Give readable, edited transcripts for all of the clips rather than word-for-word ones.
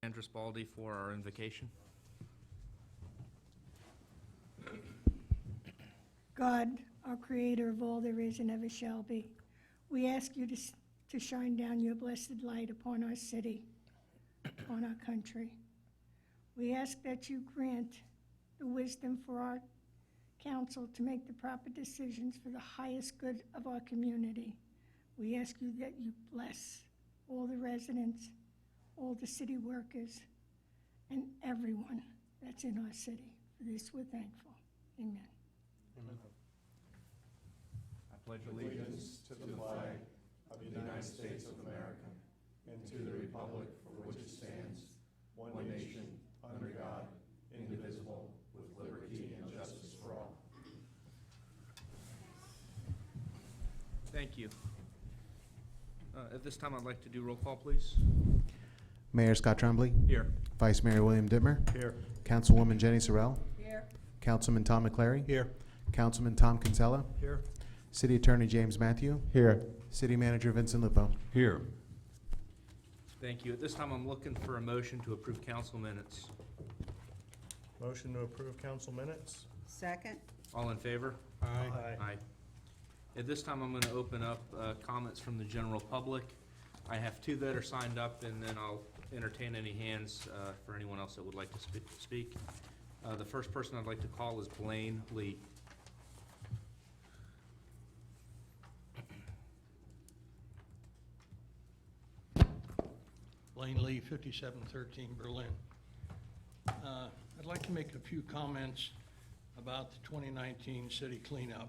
Andres Baldi for our invocation. God, our creator of all there is and ever shall be, we ask you to shine down your blessed light upon our city, upon our country. We ask that you grant the wisdom for our council to make the proper decisions for the highest good of our community. We ask you that you bless all the residents, all the city workers, and everyone that's in our city. For this we're thankful. Amen. Amen. I pledge Allegiance to the flag of the United States of America and to the republic for which it stands, one nation, under God, indivisible, with liberty and justice for all. Thank you. At this time, I'd like to do roll call, please. Mayor Scott Tremblay, Here. Vice Mayor William Dittmer, Here. Councilwoman Jenny Sorrell, Here. Councilman Tom McClary, Here. Councilman Tom Kinsella, Here. City Attorney James Matthew, Here. City Manager Vincent Lupo. Here. Thank you. At this time, I'm looking for a motion to approve council minutes. Motion to approve council minutes? Second? All in favor? Aye. At this time, I'm going to open up comments from the general public. I have two that are signed up, and then I'll entertain any hands for anyone else that would like to speak. The first person I'd like to call is Blaine Lee. Blaine Lee, 5713 Berlin. I'd like to make a few comments about the 2019 city cleanup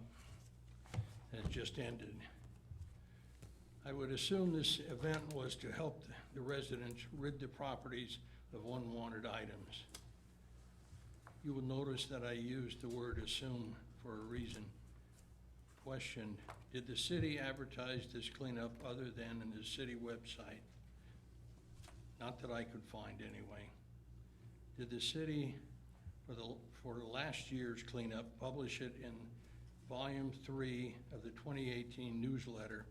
that just ended. I would assume this event was to help the residents rid the properties of unwanted items. You will notice that I used the word assume for a reason. Question, did the city advertise this cleanup other than in the city website? Not that I could find anyway. Did the city, for the last year's cleanup, publish it in volume 3 of the 2018 newsletter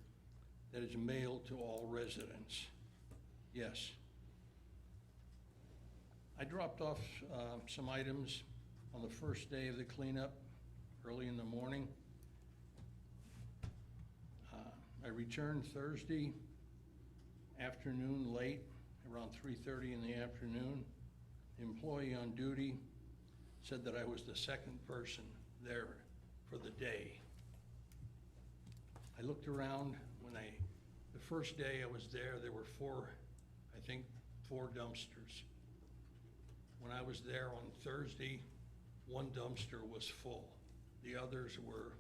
that is mailed to all residents? Yes. I dropped off some items on the first day of the cleanup, early in the morning. I returned Thursday afternoon late, around 3:30 in the afternoon. The employee on duty said that I was the second person there for the day. I looked around. The first day I was there were four dumpsters. When I was there on Thursday, one dumpster was full. The others were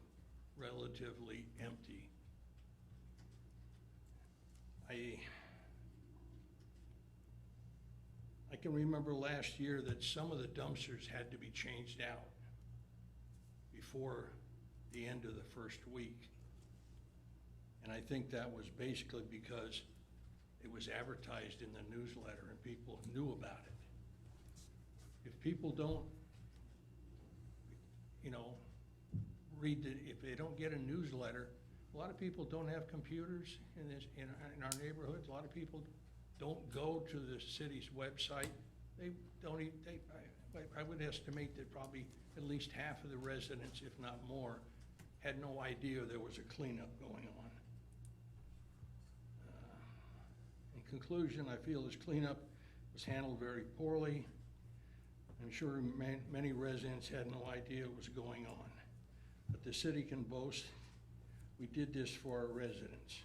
relatively empty. I can remember last year that some of the dumpsters had to be changed out before the end of the first week. And I think that was basically because it was advertised in the newsletter and people knew about it. If people don't, if they don't get a newsletter, a lot of people don't have computers in our neighborhoods. A lot of people don't go to the city's website. I would estimate that probably at least half of the residents, if not more, had no idea there was a cleanup going on. In conclusion, I feel this cleanup was handled very poorly. I'm sure many residents had no idea what was going on. But the city can boast we did this for our residents.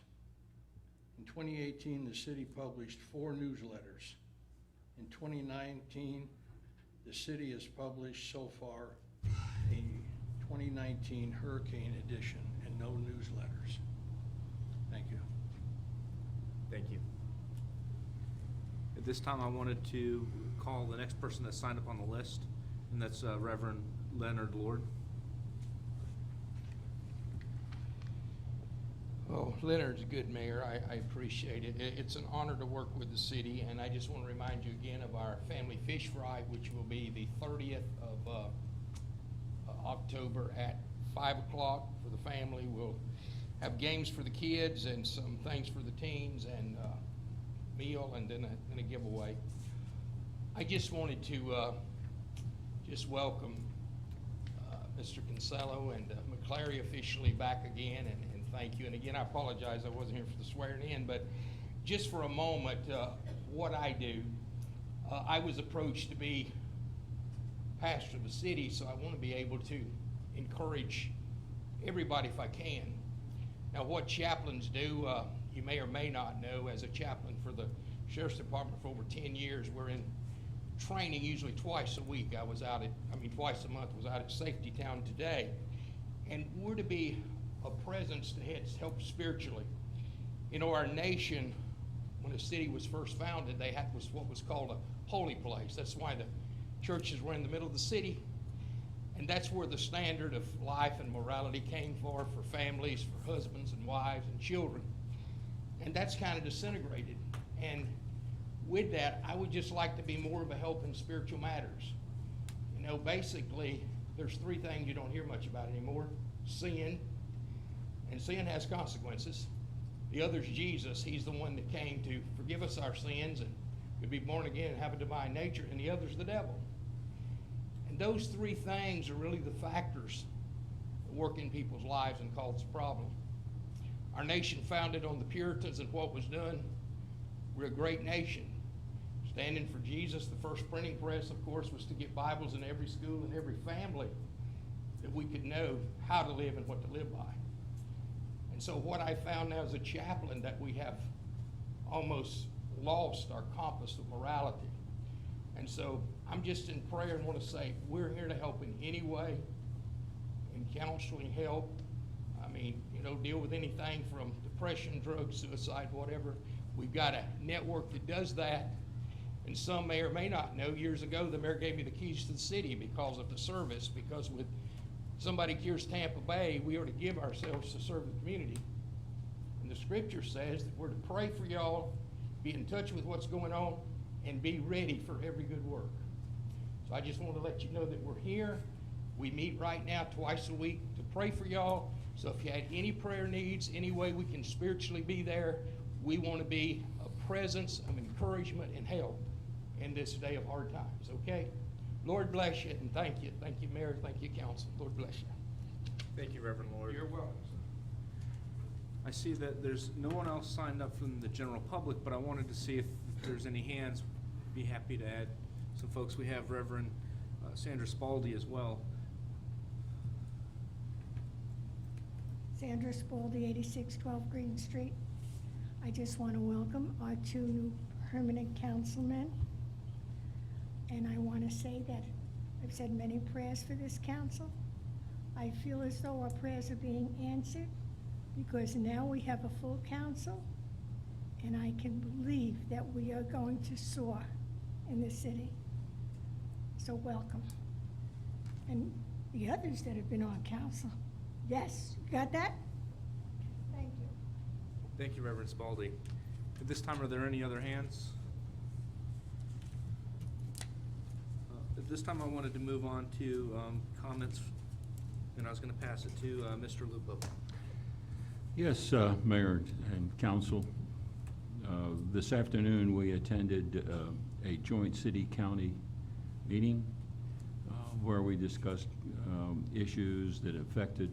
In 2018, the city published 4 newsletters. In 2019, the city has published so far a 2019 hurricane edition and no newsletters. Thank you. Thank you. At this time, I wanted to call the next person that signed up on the list, and that's Reverend Leonard Lord. Oh, Leonard's a good mayor. I appreciate it. It's an honor to work with the city, and I just want to remind you again of our family fish fry, which will be the 30th of October at 5 o'clock for the family. We'll have games for the kids and some things for the teens and meal and then a giveaway. I just wanted to just welcome Mr. Kinsella and McClary officially back again, and thank you. And again, I apologize, I wasn't here for the swearing in, but just for a moment, what I do, I was approached to be pastor of the city, so I want to be able to encourage everybody if I can. Now, what chaplains do, you may or may not know. As a chaplain for the Sheriff's Department for over 10 years, we're in training usually twice a week. Twice a month. I was out at Safety Town today. And we're to be a presence to help spiritually. You know, our nation, when the city was first founded, was what was called a holy place. That's why the churches were in the middle of the city. And that's where the standard of life and morality came for families, for husbands and wives and children. And that's kind of disintegrated. And with that, I would just like to be more of a help in spiritual matters. You know, basically, there's three things you don't hear much about anymore. Sin, and sin has consequences. The other's Jesus. He's the one that came to forgive us our sins and to be born again and have a divine nature. And the other's the devil. And those three things are really the factors that work in people's lives and cause the problem. Our nation founded on the Puritans and what was done. We're a great nation. Standing for Jesus, the first printing press, of course, was to get Bibles in every school and every family that we could know how to live and what to live by. And so what I found now as a chaplain, that we have almost lost our compass of morality. And so I'm just in prayer and want to say we're here to help in any way, in counseling help. Deal with anything from depression, drugs, suicide, whatever. We've got a network that does that. And some may or may not know, years ago, the mayor gave me the keys to the city because of the service, because with Somebody Cures Tampa Bay, we are to give ourselves to serve the community. And the scripture says that we're to pray for y'all, be in touch with what's going on, and be ready for every good work. So I just want to let you know that we're here. We meet right now twice a week to pray for y'all. So if you had any prayer needs, any way we can spiritually be there, we want to be a presence of encouragement and help in this day of hard times, okay? Lord bless you, and thank you. Thank you, Mayor. Thank you, Council. Lord bless you. Thank you, Reverend Lord. You're welcome. I see that there's no one else signed up from the general public, but I wanted to see if there's any hands. Be happy to add some folks. We have Reverend Sandra Spaldi as well. Sandra Spaldi, 8612 Green Street. I just want to welcome our two new permanent councilmen. And I want to say that I've said many prayers for this council. I feel as though our prayers are being answered because now we have a full council, and I can believe that we are going to soar in the city. So welcome. And the others that have been on council. Yes, you got that? Thank you. Thank you, Reverend Spaldi. At this time, are there any other hands? At this time, I wanted to move on to comments, and I was going to pass it to Mr. Lupo. Yes, Mayor and Council. This afternoon, we attended a joint city-county meeting where we discussed issues that affected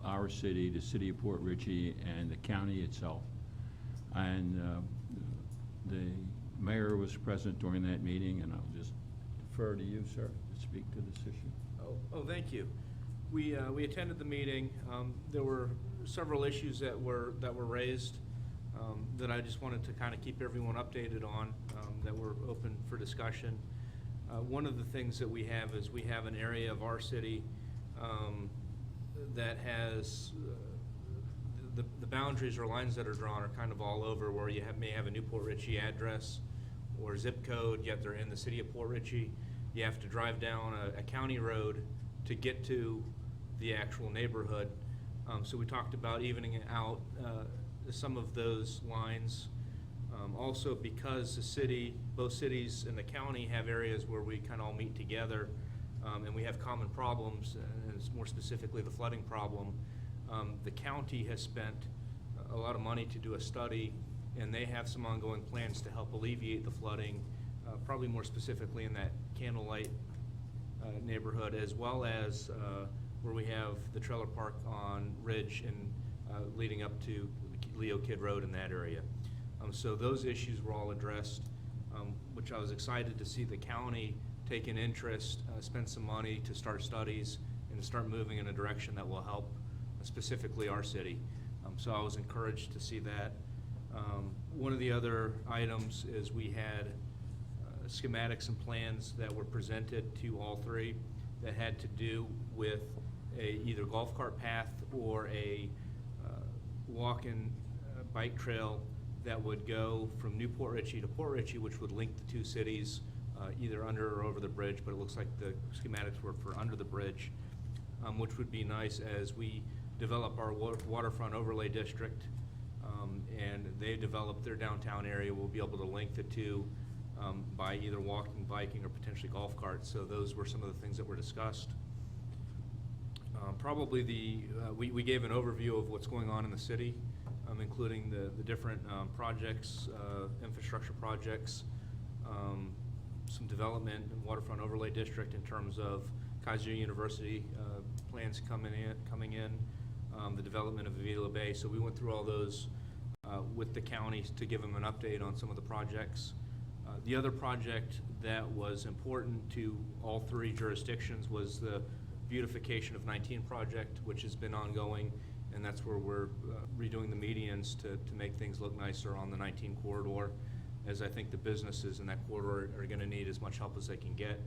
our city, the city of Port Richey, and the county itself. And the mayor was present during that meeting, and I'll just defer to you, sir, to speak to this issue. Oh, thank you. We attended the meeting. There were several issues that were raised that I just wanted to kind of keep everyone updated on, that were open for discussion. One of the things that we have is we have an area of our city that has the boundaries or lines that are drawn are kind of all over, where you may have a new Port Richey address or zip code, yet they're in the city of Port Richey. You have to drive down a county road to get to the actual neighborhood. So we talked about evening out some of those lines. Also, because the city, both cities and the county have areas where we kind of all meet together, and we have common problems, and it's more specifically the flooding problem. The county has spent a lot of money to do a study, and they have some ongoing plans to help alleviate the flooding probably more specifically in that Candlelight neighborhood, as well as where we have the trailer park on Ridge and leading up to Leo Kidd Road in that area. So those issues were all addressed, which I was excited to see the county take an interest, spend some money to start studies and to start moving in a direction that will help specifically our city. So I was encouraged to see that. One of the other items is we had schematics and plans that were presented to all three that had to do with either golf cart path or a walk-in bike trail that would go from New Port Richey to Port Richey, which would link the two cities either under or over the bridge, but it looks like the schematics were for under the bridge, which would be nice as we develop our waterfront overlay district, and they develop their downtown area. We'll be able to link the two by either walking, biking, or potentially golf carts. So those were some of the things that were discussed. Probably we gave an overview of what's going on in the city, including the different projects, infrastructure projects, some development in waterfront overlay district in terms of Kaiser University plans coming in, the development of Avila Bay. So we went through all those with the counties to give them an update on some of the projects. The other project that was important to all three jurisdictions was the beautification of 19 project, which has been ongoing, and that's where we're redoing the medians to make things look nicer on the 19 corridor, as I think the businesses in that corridor are going to need as much help as they can get.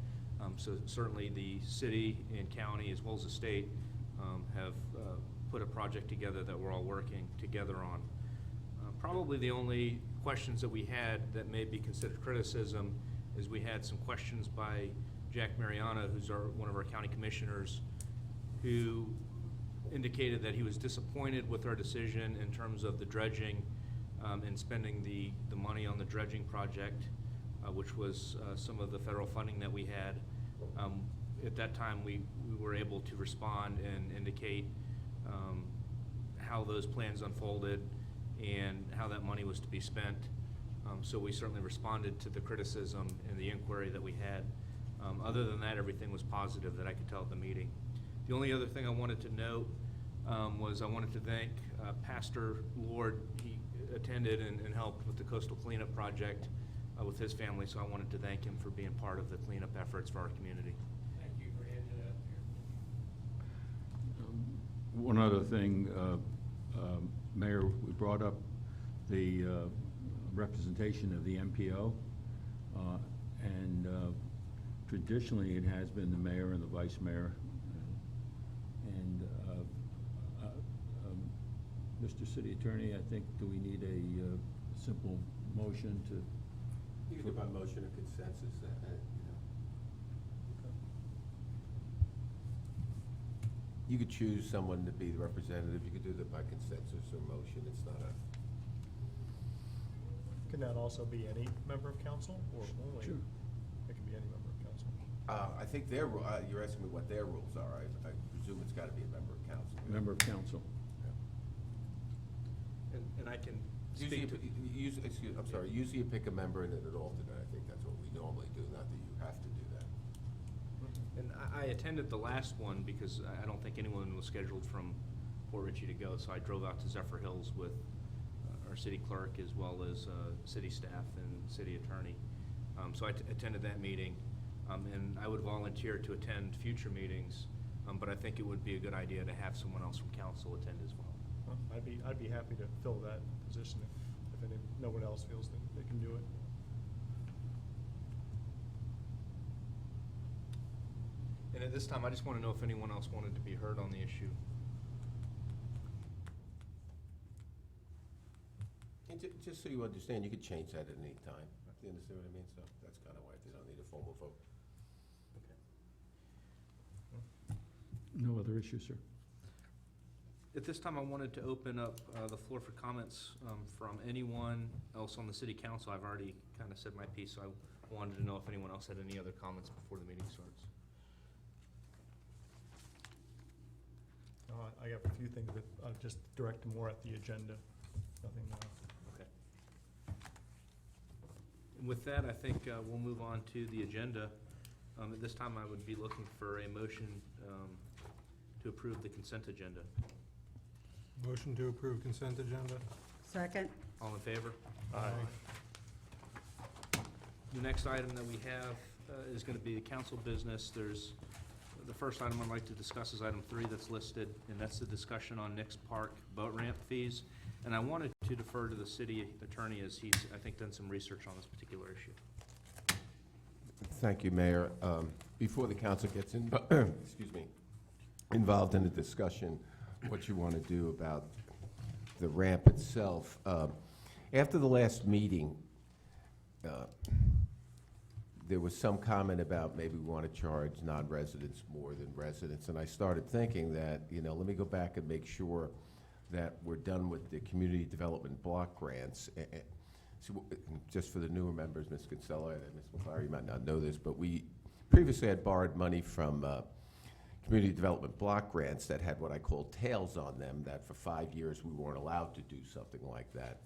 So certainly the city and county, as well as the state, have put a project together that we're all working together on. Probably the only questions that we had that may be considered criticism is we had some questions by Jack Mariana, who's one of our county commissioners, who indicated that he was disappointed with our decision in terms of the dredging and spending the money on the dredging project, which was some of the federal funding that we had. At that time, we were able to respond and indicate how those plans unfolded and how that money was to be spent. So we certainly responded to the criticism and the inquiry that we had. Other than that, everything was positive that I could tell at the meeting. The only other thing I wanted to note was I wanted to thank Pastor Lord. He attended and helped with the coastal cleanup project with his family, so I wanted to thank him for being part of the cleanup efforts for our community. Thank you for heading it up here. One other thing, Mayor, we brought up the representation of the MPO, and traditionally it has been the mayor and the vice mayor. And Mr. City Attorney, I think, do we need a simple motion to? You can do by motion or consensus, you know. You could choose someone to be the representative. You could do that by consensus or motion. It's not a. Can that also be any member of council, or only? Sure. It can be any member of council. I think you're asking me what their rules are. I presume it's got to be a member of council. Member of council. And I can Usually, speak to. usually you pick a member and then an alternate. I think that's what we normally do, not that you have to do that. And I attended the last one because I don't think anyone was scheduled from Port Richey to go, so I drove out to Zephyr Hills with our city clerk as well as city staff and city attorney. So I attended that meeting, and I would volunteer to attend future meetings, but I think it would be a good idea to have someone else from council attend as well. Well, I'd be happy to fill that position if no one else feels that they can do it. And at this time, I just want to know if anyone else wanted to be heard on the issue. And just so you understand, you could change that at any time. Do you understand what I mean? So that's kind of why they don't need a formal vote. No other issues, sir? At this time, I wanted to open up the floor for comments from anyone else on the city council. I've already kind of said my piece, so I wanted to know if anyone else had any other comments before the meeting starts. I got a few things that I'll just direct more at the agenda. Nothing. Okay. With that, I think we'll move on to the agenda. At this time, I would be looking for a motion to approve the consent agenda. Motion to approve consent agenda? Second. All in favor? Aye. The next item that we have is going to be the council business. There's, the first item I'd like to discuss is item 3 that's listed, and that's the discussion on Nix Park boat ramp fees. And I wanted to defer to the city attorney as he's, I think, done some research on this particular issue. Thank you, Mayor. Before the council gets excuse me, involved in the discussion, what you want to do about the ramp itself. After the last meeting, there was some comment about maybe we want to charge non-residents more than residents, and I started thinking that, let me go back and make sure that we're done with the community development block grants. So, just for the newer members, Ms. Kinsella and Ms. McClary, you might not know this, but we previously had borrowed money from community development block grants that had what I call tails on them, that for 5 years we weren't allowed to do something like that.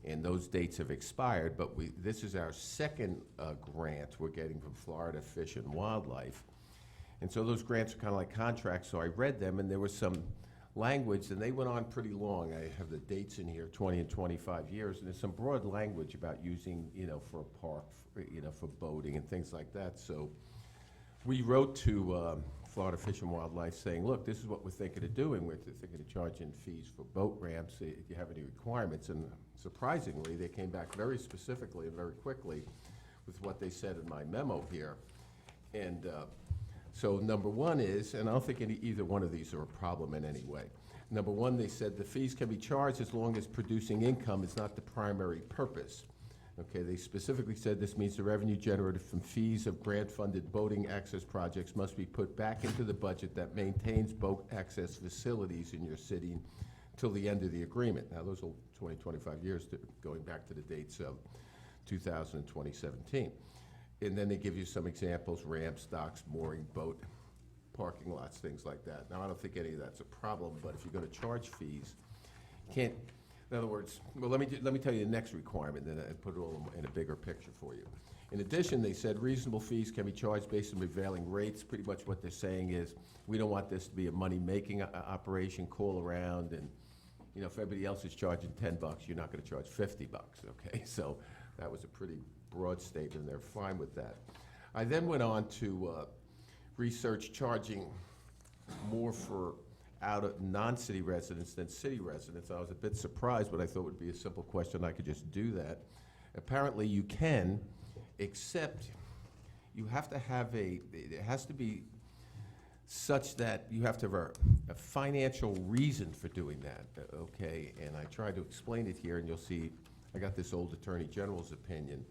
And those dates have expired, but this is our second grant we're getting from Florida Fish and Wildlife. And so those grants are kind of like contracts, so I read them, and there was some language, and they went on pretty long. I have the dates in here, 20 and 25 years, and there's some broad language about using, for a park, for boating and things like that. So we wrote to Florida Fish and Wildlife saying, look, this is what we're thinking of doing. We're thinking of charging fees for boat ramps if you have any requirements. And surprisingly, they came back very specifically and very quickly with what they said in my memo here. And so number one is, and I don't think either one of these are a problem in any way. Number one, they said the fees can be charged as long as producing income is not the primary purpose. Okay, they specifically said this means the revenue generated from fees of grant-funded boating access projects must be put back into the budget that maintains boat access facilities in your city till the end of the agreement. Now, those are 20, 25 years going back to the dates of 2000 and 2017. And then they give you some examples: ramps, docks, mooring, boat, parking lots, things like that. Now, I don't think any of that's a problem, but if you're going to charge fees, you can't. In other words, well, let me tell you the next requirement, then I put it all in a bigger picture for you. In addition, they said reasonable fees can be charged based on prevailing rates. Pretty much what they're saying is, we don't want this to be a money-making operation. Call around, and if everybody else is charging $10, you're not going to charge $50. Okay, so that was a pretty broad statement, and they're fine with that. I then went on to research charging more for out of non-city residents than city residents. I was a bit surprised, but I thought it would be a simple question. I could just do that. Apparently you can, except you have to have it has to be such that you have to have a financial reason for doing that, okay? And I tried to explain it here, and you'll see I got this old Attorney General's opinion.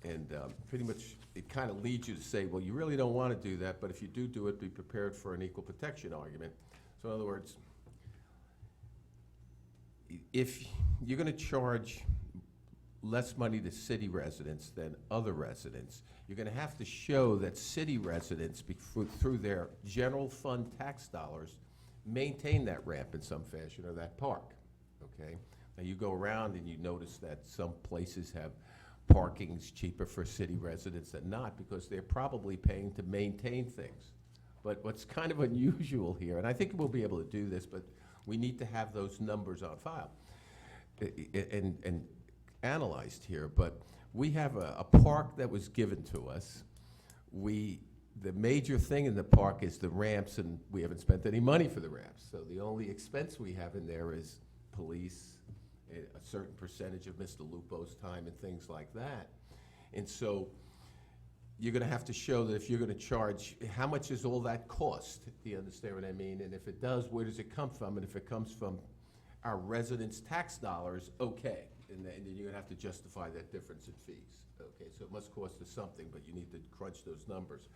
And pretty much it kind of leads you to say, well, you really don't want to do that, but if you do it, be prepared for an equal protection argument. So in other words, if you're going to charge less money to city residents than other residents, you're going to have to show that city residents, through their general fund tax dollars, maintain that ramp in some fashion or that park, okay? Now, you go around and you notice that some places have parking's cheaper for city residents than not, because they're probably paying to maintain things. But what's kind of unusual here, and I think we'll be able to do this, but we need to have those numbers on file and analyzed here. But we have a park that was given to us. The major thing in the park is the ramps, and we haven't spent any money for the ramps. So the only expense we have in there is police, a certain percentage of Mr. Lupo's time and things like that. And so you're going to have to show that if you're going to charge, how much does all that cost? Do you understand what I mean? And if it does, where does it come from? And if it comes from our residents' tax dollars, okay. And then you're going to have to justify that difference in fees. Okay, so it must cost us something, but you need to crunch those numbers.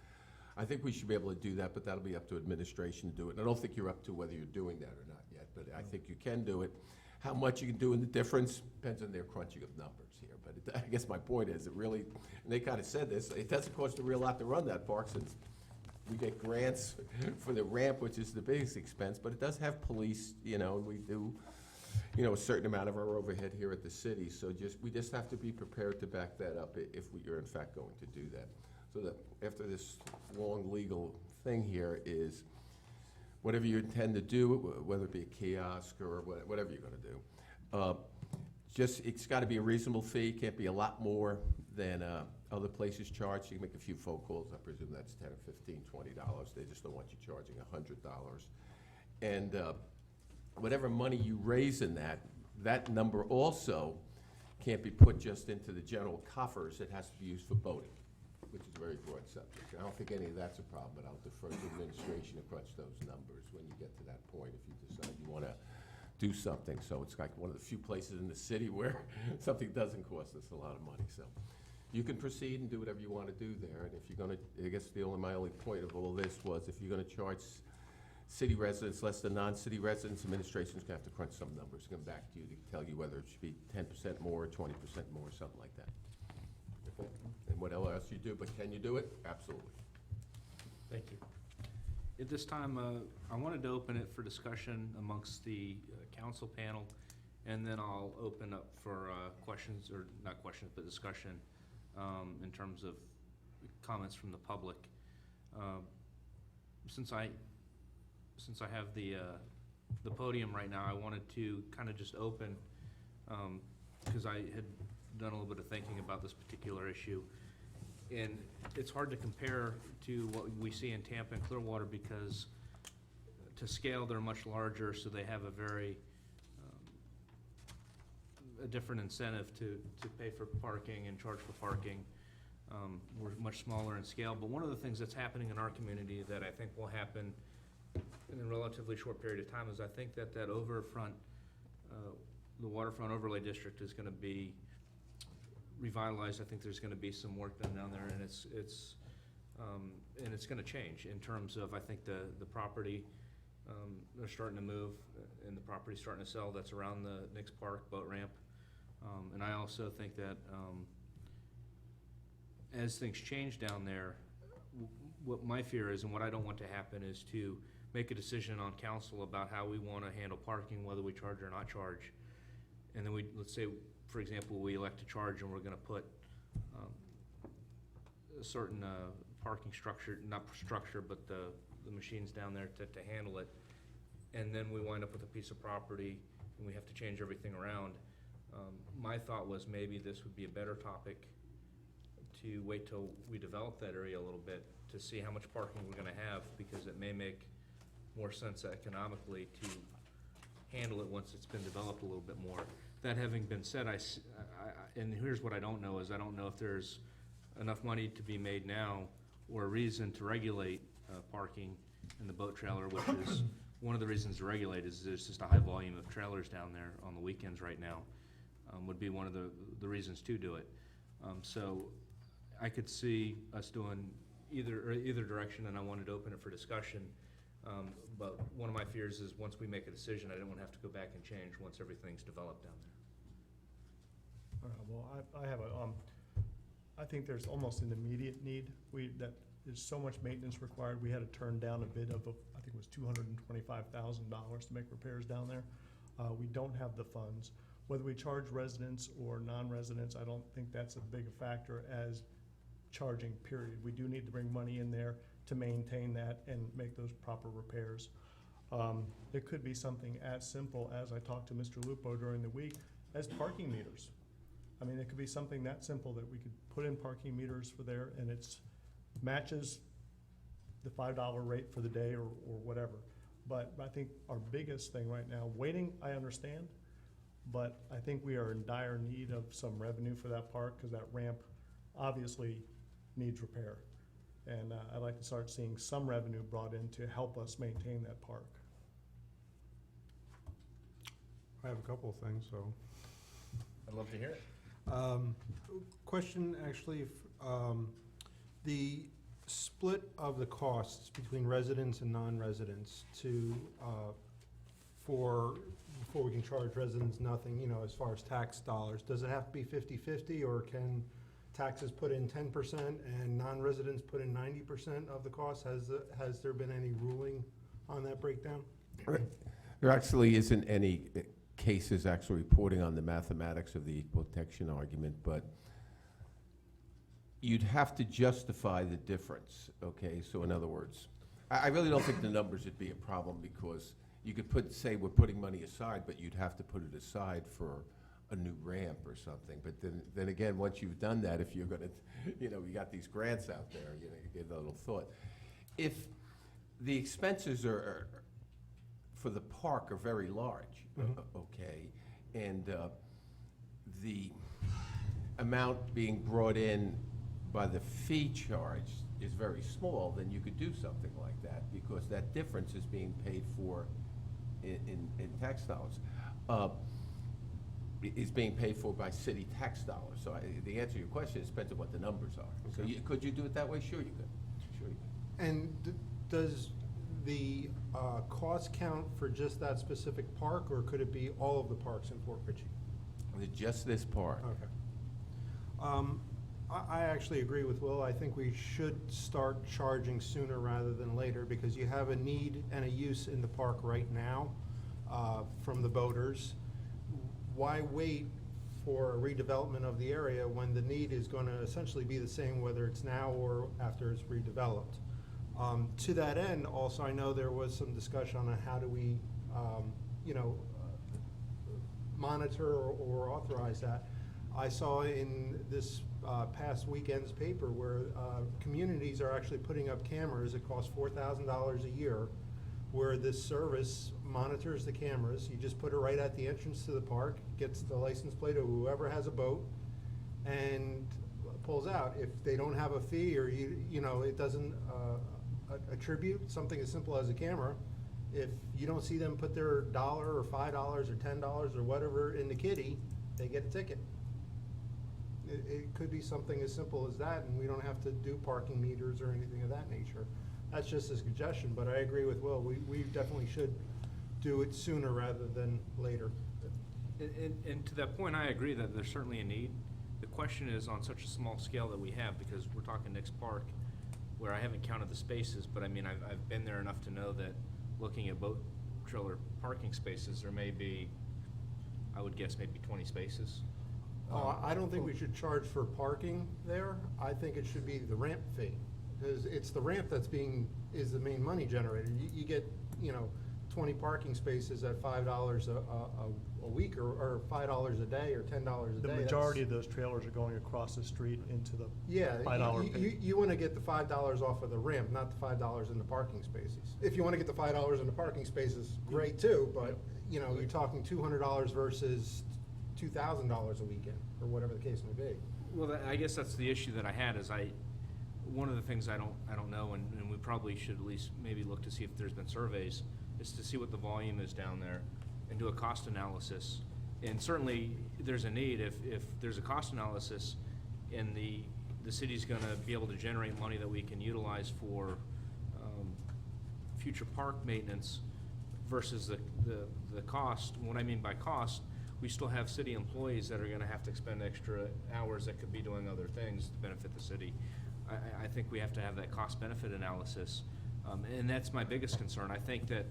I think we should be able to do that, but that'll be up to administration to do it. And I don't think you're up to whether you're doing that or not yet, but I think you can do it. How much you can do in the difference depends on their crunching of numbers here. But I guess my point is, it really, and they kind of said this, it doesn't cost a real lot to run that park, since we get grants for the ramp, which is the biggest expense, but it does have police, and we do, you know, a certain amount of our overhead here at the city, so we just have to be prepared to back that up if you're in fact going to do that. So that after this long legal thing here is, whatever you intend to do, whether it be a kiosk or whatever you're gonna do, it's gotta be a reasonable fee, can't be a lot more than other places charge. You can make a few phone calls, I presume that's $10 or $15, $20. They just don't want you charging $100. And whatever money you raise in that number also can't be put just into the general coffers. It has to be used for boating, which is a very broad subject. I don't think any of that's a problem, but I'll defer to administration to crunch those numbers when you get to that point, if you decide you want to do something. So it's like one of the few places in the city where something doesn't cost us a lot of money. So you can proceed and do whatever you want to do there. And if you're going to, I guess my only point of all this was, if you're going to charge city residents less than non-city residents, administration's going to have to crunch some numbers, come back to you to tell you whether it should be 10% more, 20% more, something like that. Okay? And what else you do, but can you do it? Absolutely. Thank you. At this time, I wanted to open it for discussion amongst the council panel, and then I'll open up for questions, or not questions, but discussion in terms of comments from the public. Since I have the podium right now, I wanted to kind of just open, because I had done a little bit of thinking about this particular issue. And it's hard to compare to what we see in Tampa and Clearwater, because to scale, they're much larger, so they have a very, a different incentive to pay for parking and charge for parking. We're much smaller in scale, but one of the things that's happening in our community that I think will happen in a relatively short period of time is, I think that overfront, the waterfront overlay district is gonna be revitalized. I think there's gonna be some work done down there, and it's gonna change in terms of, I think the property, they're starting to move, and the property's starting to sell that's around the Nix Park boat ramp. And I also think that as things change down there, what my fear is, and what I don't want to happen, is to make a decision on council about how we wanna handle parking, whether we charge or not charge. And then let's say, for example, we elect to charge, and we're gonna put a certain parking structure, not structure, but the machines down there to handle it. And then we wind up with a piece of property, and we have to change everything around. My thought was maybe this would be a better topic to wait till we develop that area a little bit, to see how much parking we're gonna have, because it may make more sense economically to handle it once it's been developed a little bit more. That having been said, and here's what I don't know, is I don't know if there's enough money to be made now, or a reason to regulate parking in the boat trailer, which is one of the reasons to regulate is there's just a high volume of trailers down there on the weekends right now, would be one of the reasons to do it. So I could see us doing either direction, and I wanted to open it for discussion. But one of my fears is, once we make a decision, I don't want to have to go back and change once everything's developed down there. Well, I have I think there's almost an immediate need. That there's so much maintenance required. We had to turn down a bid of, I think it was $225,000 to make repairs down there. We don't have the funds. Whether we charge residents or non-residents, I don't think that's as big a factor as charging, period. We do need to bring money in there to maintain that and make those proper repairs. It could be something as simple as, I talked to Mr. Lupo during the week, as parking meters. I mean, it could be something that simple that we could put in parking meters for there, and it's matches the $5 rate for the day or whatever. But I think our biggest thing right now, waiting, I understand, but I think we are in dire need of some revenue for that park, because that ramp obviously needs repair. And I'd like to start seeing some revenue brought in to help us maintain that park. I have a couple of things, so. I'd love to hear it. Question, actually, the split of the costs between residents and non-residents before we can charge residents nothing, as far as tax dollars, does it have to be 50-50, or can taxes put in 10% and non-residents put in 90% of the cost? Has there been any ruling on that breakdown? There actually isn't any cases actually reporting on the mathematics of the equal protection argument, but you'd have to justify the difference, okay? So in other words, I really don't think the numbers would be a problem, because you could say we're putting money aside, but you'd have to put it aside for a new ramp or something. But then again, once you've done that, if you're gonna, you got these grants out there, you give that a little thought. If the expenses for the park are very large, okay, and the amount being brought in by the fee charge is very small, then you could do something like that, because that difference is being paid for in tax dollars. Is being paid for by city tax dollars. So the answer to your question depends on what the numbers are. So could you do it that way? Sure you could. Sure you could. And does the cost count for just that specific park, or could it be all of the parks in Fort Ritchie? Just this part. Okay. I actually agree with Will. I think we should start charging sooner rather than later, because you have a need and a use in the park right now from the boaters. Why wait for a redevelopment of the area when the need is going to essentially be the same whether it's now or after it's redeveloped? To that end, also, I know there was some discussion on how do we, monitor or authorize that. I saw in this past weekend's paper where communities are actually putting up cameras. It costs $4,000 a year, where this service monitors the cameras. You just put it right at the entrance to the park, gets the license plate of whoever has a boat, and pulls out. If they don't have a fee, or it doesn't attribute something as simple as a camera, if you don't see them put their $1 or $5 or $10 or whatever in the kitty, they get a ticket. It could be something as simple as that, and we don't have to do parking meters or anything of that nature. That's just a suggestion, but I agree with Will. We definitely should do it sooner rather than later. And to that point, I agree that there's certainly a need. The question is on such a small scale that we have, because we're talking Nick's Park, where I haven't counted the spaces, but I mean, I've been there enough to know that looking at boat trailer parking spaces, there may be, I would guess, maybe 20 spaces. I don't think we should charge for parking there. I think it should be the ramp fee, because it's the ramp is the main money generator. You get, 20 parking spaces at $5 a week, or $5 a day, or $10 a day. The majority of those trailers are going across the street into the $5 pay. You want to get the $5 off of the ramp, not the $5 in the parking spaces. If you want to get the $5 in the parking spaces, great too, but, you're talking $200 versus $2,000 a weekend, or whatever the case may be. Well, I guess that's the issue that I had, is one of the things I don't know, and we probably should at least maybe look to see if there's been surveys, is to see what the volume is down there and do a cost analysis. And certainly, there's a need, if there's a cost analysis and the city's gonna be able to generate money that we can utilize for future park maintenance versus the cost. What I mean by cost, we still have city employees that are gonna have to expend extra hours that could be doing other things to benefit the city. I think we have to have that cost-benefit analysis, and that's my biggest concern. I think that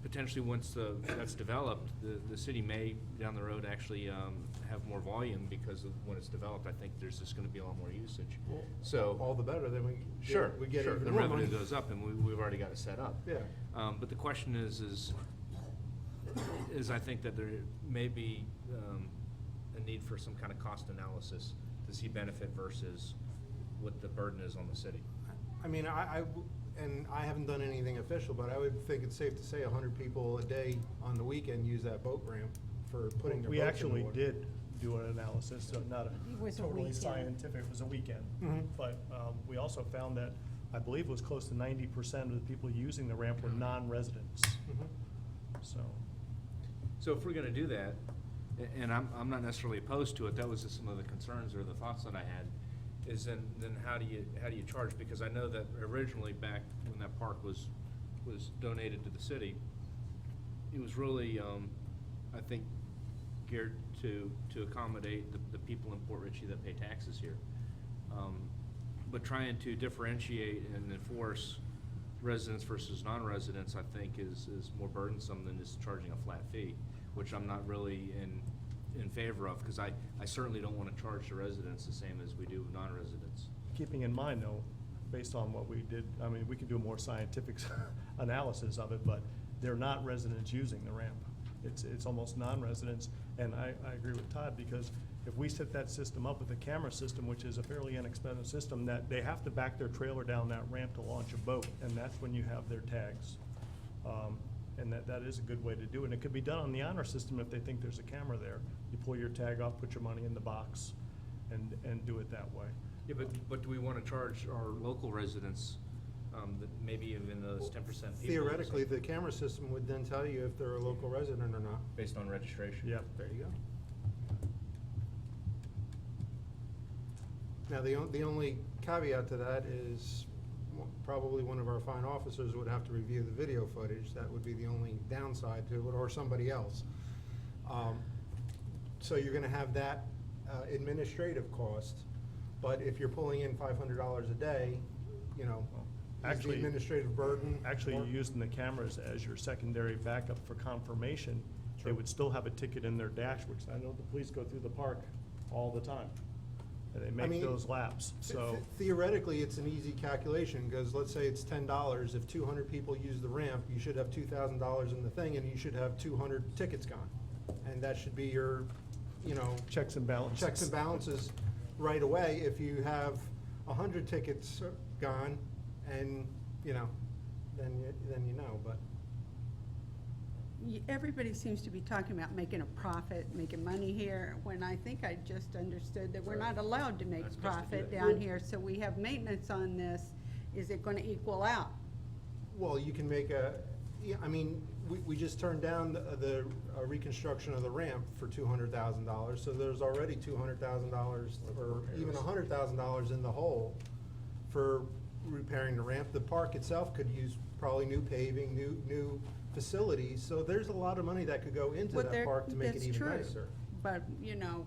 potentially once that's developed, the city may, down the road, actually have more volume, because of when it's developed, I think there's just gonna be a lot more usage. Well, So, all the better, then we sure, get even the more revenue money. goes up, and we've already got it set up. Yeah. But the question is I think that there may be a need for some kind of cost analysis to see benefit versus what the burden is on the city. I mean, and I haven't done anything official, but I would think it's safe to say 100 people a day on the weekend use that boat ramp for putting their We boats in the actually water. did do an analysis, so not It was a totally weekend. scientific, it was a weekend. Mhm. But we also found that, I believe it was close to 90% of the people using the ramp were non-residents, Mhm. so. So if we're gonna do that, and I'm not necessarily opposed to it, that was just some of the concerns or the thoughts that I had, is then how do you charge? Because I know that originally, back when that park was donated to the city, it was really, I think, geared to accommodate the people in Port Ritchie that pay taxes here. But trying to differentiate and enforce residents versus non-residents, I think, is more burdensome than just charging a flat fee. which I'm not really in favor of, because I certainly don't want to charge the residents the same as we do non-residents. Keeping in mind, though, based on what we did, I mean, we can do a more scientific analysis of it, but they're not residents using the ramp. It's almost non-residents, and I agree with Todd, because if we set that system up with a camera system, which is a fairly inexpensive system, that they have to back their trailer down that ramp to launch a boat, and that's when you have their tags. And that is a good way to do it. And it could be done on the honor system if they think there's a camera there. You pull your tag off, put your money in the box, and do it that way. Yeah, but do we want to charge our local residents, that maybe even those 10% people? Theoretically, the camera system would then tell you if they're a local resident or not. Based on registration? Yeah, there you go. Now, the only caveat to that is probably one of our fine officers would have to review the video footage. That would be the only downside to it, or somebody else. So you're gonna have that administrative cost, but if you're pulling in $500 a day, you know, is the Actually- administrative burden. Actually, more? you're using the cameras as your secondary backup for confirmation. They would still have a ticket in their dash, which I know the police go through the park all the time. And they make mean, those laps, so. Theoretically, it's an easy calculation, because let's say it's $10. If 200 people use the ramp, you should have $2,000 in the thing, and you should have 200 tickets gone. And that should be your, you know, Checks and balances. checks and balances right away. If you have 100 tickets gone, and, you know, then you know, but. Everybody seems to be talking about making a profit, making money here, when I think I just understood that we're not allowed to make That's best to profit do it. down here, so we have maintenance on this. Is it gonna equal out? Well, you can make yeah, I mean, we just turned down the reconstruction of the ramp for $200,000, so there's already $200,000 or even $100,000 in the hole for repairing the ramp. The park itself could use probably new paving, new facilities, so there's a lot of money that could go into Well, that park to make it that's even true. nicer. But, you know,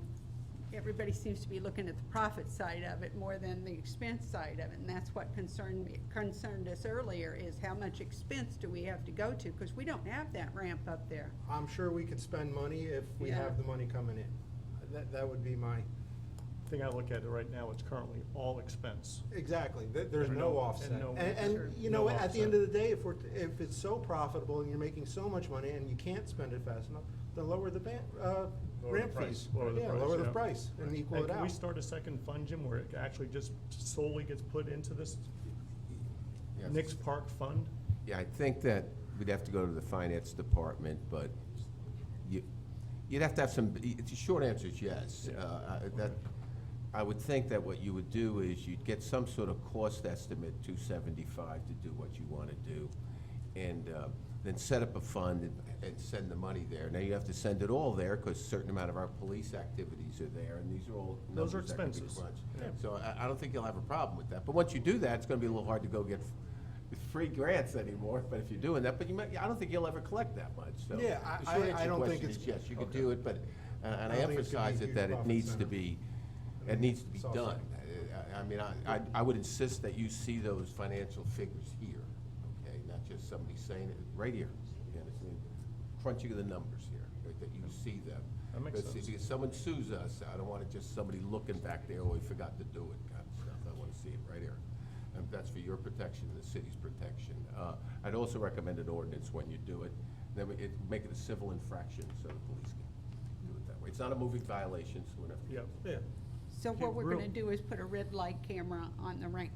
everybody seems to be looking at the profit side of it more than the expense side of it, and that's what concerned us earlier, is how much expense do we have to go to, because we don't have that ramp up there. I'm sure we could spend money if we Yeah. have the money coming in. That would be my. Thing I look at it right now, it's currently all expense. Exactly, there's And no no- offset. and no- And, you no know, at the end offset. of the day, if it's so profitable and you're making so much money and you can't spend it fast enough, then lower the ramp fees. Lower the Yeah, price, lower the yeah. price and equal And it can we out. start a second fund, Jim, where it actually just solely gets put into this Yes. Nick's Park Fund? Yeah, I think that we'd have to go to the finance department, but you'd have to have some, the short answer is yes. I would think that what you would do is you'd get some sort of cost estimate, $275, to do what you want to do, and then set up a fund and send the money there. Now, you have to send it all there, because a certain amount of our police activities are there, and these are all Those are numbers that can be expenses. crunched. Yeah. So I don't think you'll have a problem with that. But once you do that, it's gonna be a little hard to go get free grants anymore, but if you're doing that, but I don't think you'll ever collect that much, so. Yeah, the I short answer to don't your think question it's- is yes, you could okay. do it, but, and I I don't think it's gonna be emphasize a it that huge it needs to profit be, it needs to be It's all done. set. I mean, I would insist that you see those financial figures here, okay, not just somebody saying it right here. You understand? Crunching of the numbers here, that you see them. That makes Because sense. if someone sues us, I don't want it just somebody looking back there, oh, we forgot to do it, kind of stuff. I want to see it right here. And that's for your protection and the city's protection. I'd also recommend an ordinance when you do it, then make it a civil infraction so the police can do it that way. It's not a moving violation, so we don't have to. Yep. Yeah, So what we're real- gonna do is put a red light camera on the ramp.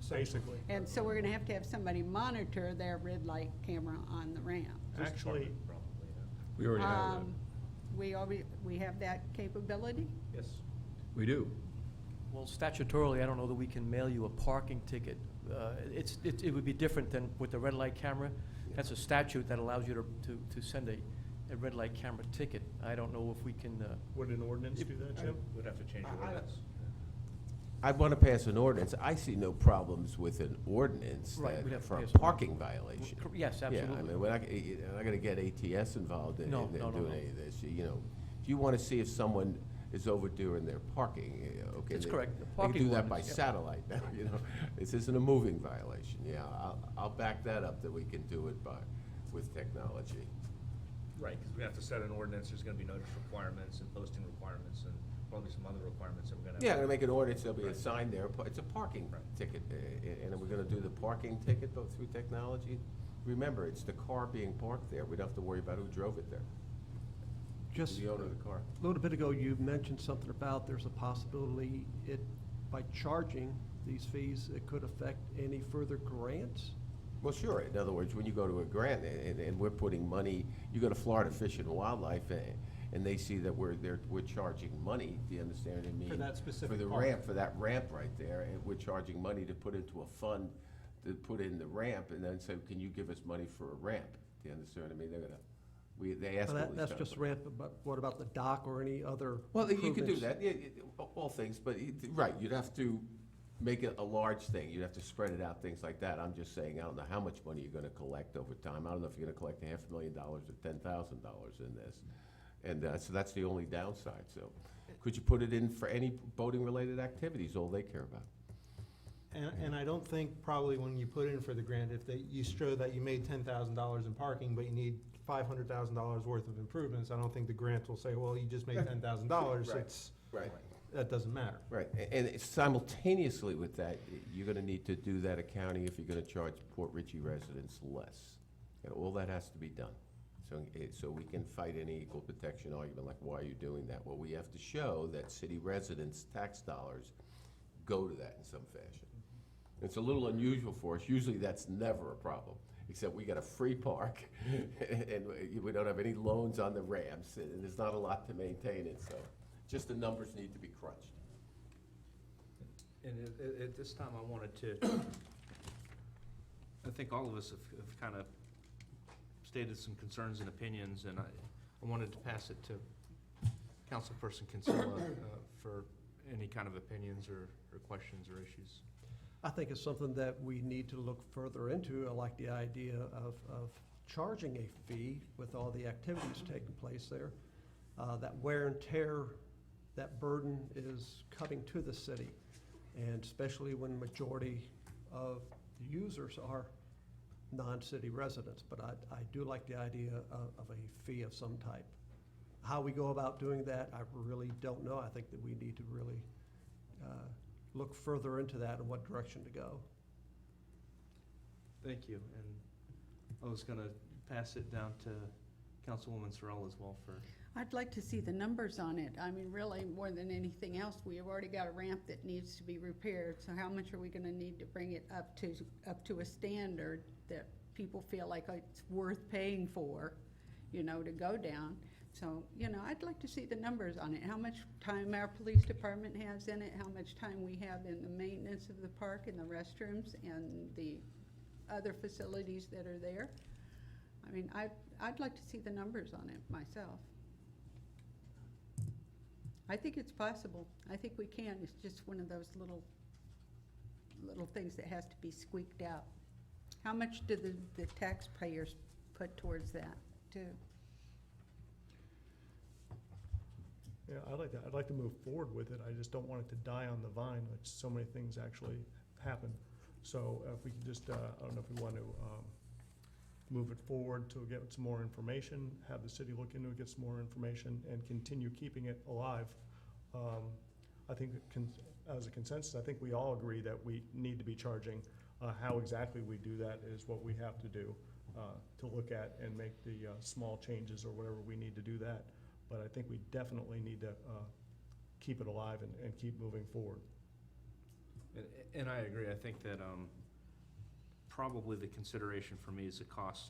Basically. And so we're gonna have somebody monitor their red light camera on the ramp. Actually, We already have that. We have that capability? Yes. We do. Well, statutorily, I don't know that we can mail you a parking ticket. It would be different than with the red light camera. That's a statute that allows you to send a red light camera ticket. I don't know if we can, would an ordinance do that, Jim? Would have to change the ordinance. I'd want to pass an ordinance. I see no problems with an ordinance Right, we'd have to for a pass an parking violation. yes, Yeah, I absolutely. mean, we're not gonna get ATS involved in No, in no, no, doing no. any of this. You know, if you want to see if someone is overdue in their parking, okay. That's correct. The They can parking do that by ordinance, yep. satellite now, you know. This isn't a moving violation. Yeah, I'll back that up that we can do it with technology. Right, because we have to set an ordinance, there's gonna be notice requirements and posting requirements and probably some other requirements that we're gonna. Yeah, I'm gonna make an ordinance, there'll be a Right. sign there, it's a parking Right. ticket, and we're gonna do the parking ticket though through technology. Remember, it's the car being parked there, we don't have to worry about who drove it there, Just the owner of the car. a little bit ago, you mentioned something about there's a possibility by charging these fees, it could affect any further grants? Well, sure, in other words, when you go to a grant, and we're putting money, you go to Florida Fish and Wildlife, and they see that we're charging money, do you understand what I mean? For that specific For the part. ramp, for that ramp right there, and we're charging money to put into a fund to put in the ramp, and then say, can you give us money for a ramp? Do you understand what I mean? They ask all Well, these that's kind of just ramp, but what about the dock or any other Well, you could do improvements? that, yeah, all things, but, right, you'd have to make it a large thing, you'd have to spread it out, things like that. I'm just saying, I don't know how much money you're gonna collect over time. I don't know if you're gonna collect $500,000 or $10,000 in this. And, so that's the only downside, so. Could you put it in for any boating-related activities, all they care about? And I don't think probably when you put in for the grant, if you show that you made $10,000 in parking, but you need $500,000 worth of improvements, I don't think the grant will say, well, you just made $10,000, Right. it's, Right. that doesn't matter. Right, and simultaneously with that, you're gonna need to do that accounting if you're gonna charge Port Ritchie residents less. And all that has to be done. So we can fight any equal protection argument, like, why are you doing that? Well, we have to show that city residents' tax dollars go to that in some fashion. It's a little unusual for us, usually that's never a problem, except we got a free park, and we don't have any loans on the ramps, and there's not a lot to maintain it, so just the numbers need to be crunched. And at this time, I wanted to, I think all of us have kind of stated some concerns and opinions, and I wanted to pass it to Councilperson Kinsella for any kind of opinions or questions or issues. I think it's something that we need to look further into. I like the idea of charging a fee with all the activities taking place there. That wear and tear, that burden is coming to the city, and especially when majority of the users are non-city residents. But I do like the idea of a fee of some type. How we go about doing that, I really don't know. I think that we need to really look further into that and what direction to go. Thank you, and I was gonna pass it down to Councilwoman Sorrell as well for. I'd like to see the numbers on it. I mean, really, more than anything else, we have already got a ramp that needs to be repaired, so how much are we gonna need to bring it up to a standard that people feel like it's worth paying for, you know, to go down? So, you know, I'd like to see the numbers on it, how much time our police department has in it, how much time we have in the maintenance of the park and the restrooms and the other facilities that are there. I mean, I'd like to see the numbers on it myself. I think it's possible. I think we can. It's just one of those little things that has to be squeaked out. How much do the taxpayers put towards that, too? Yeah, I'd like to move forward with it. I just don't want it to die on the vine, which so many things actually happen. So if we could just, I don't know if we want to move it forward to get some more information, have the city look into it, get some more information, and continue keeping it alive. I think as a consensus, I think we all agree that we need to be charging. How exactly we do that is what we have to do, to look at and make the small changes or whatever we need to do that. But I think we definitely need to keep it alive and keep moving forward. And I agree. I think that probably the consideration for me is the cost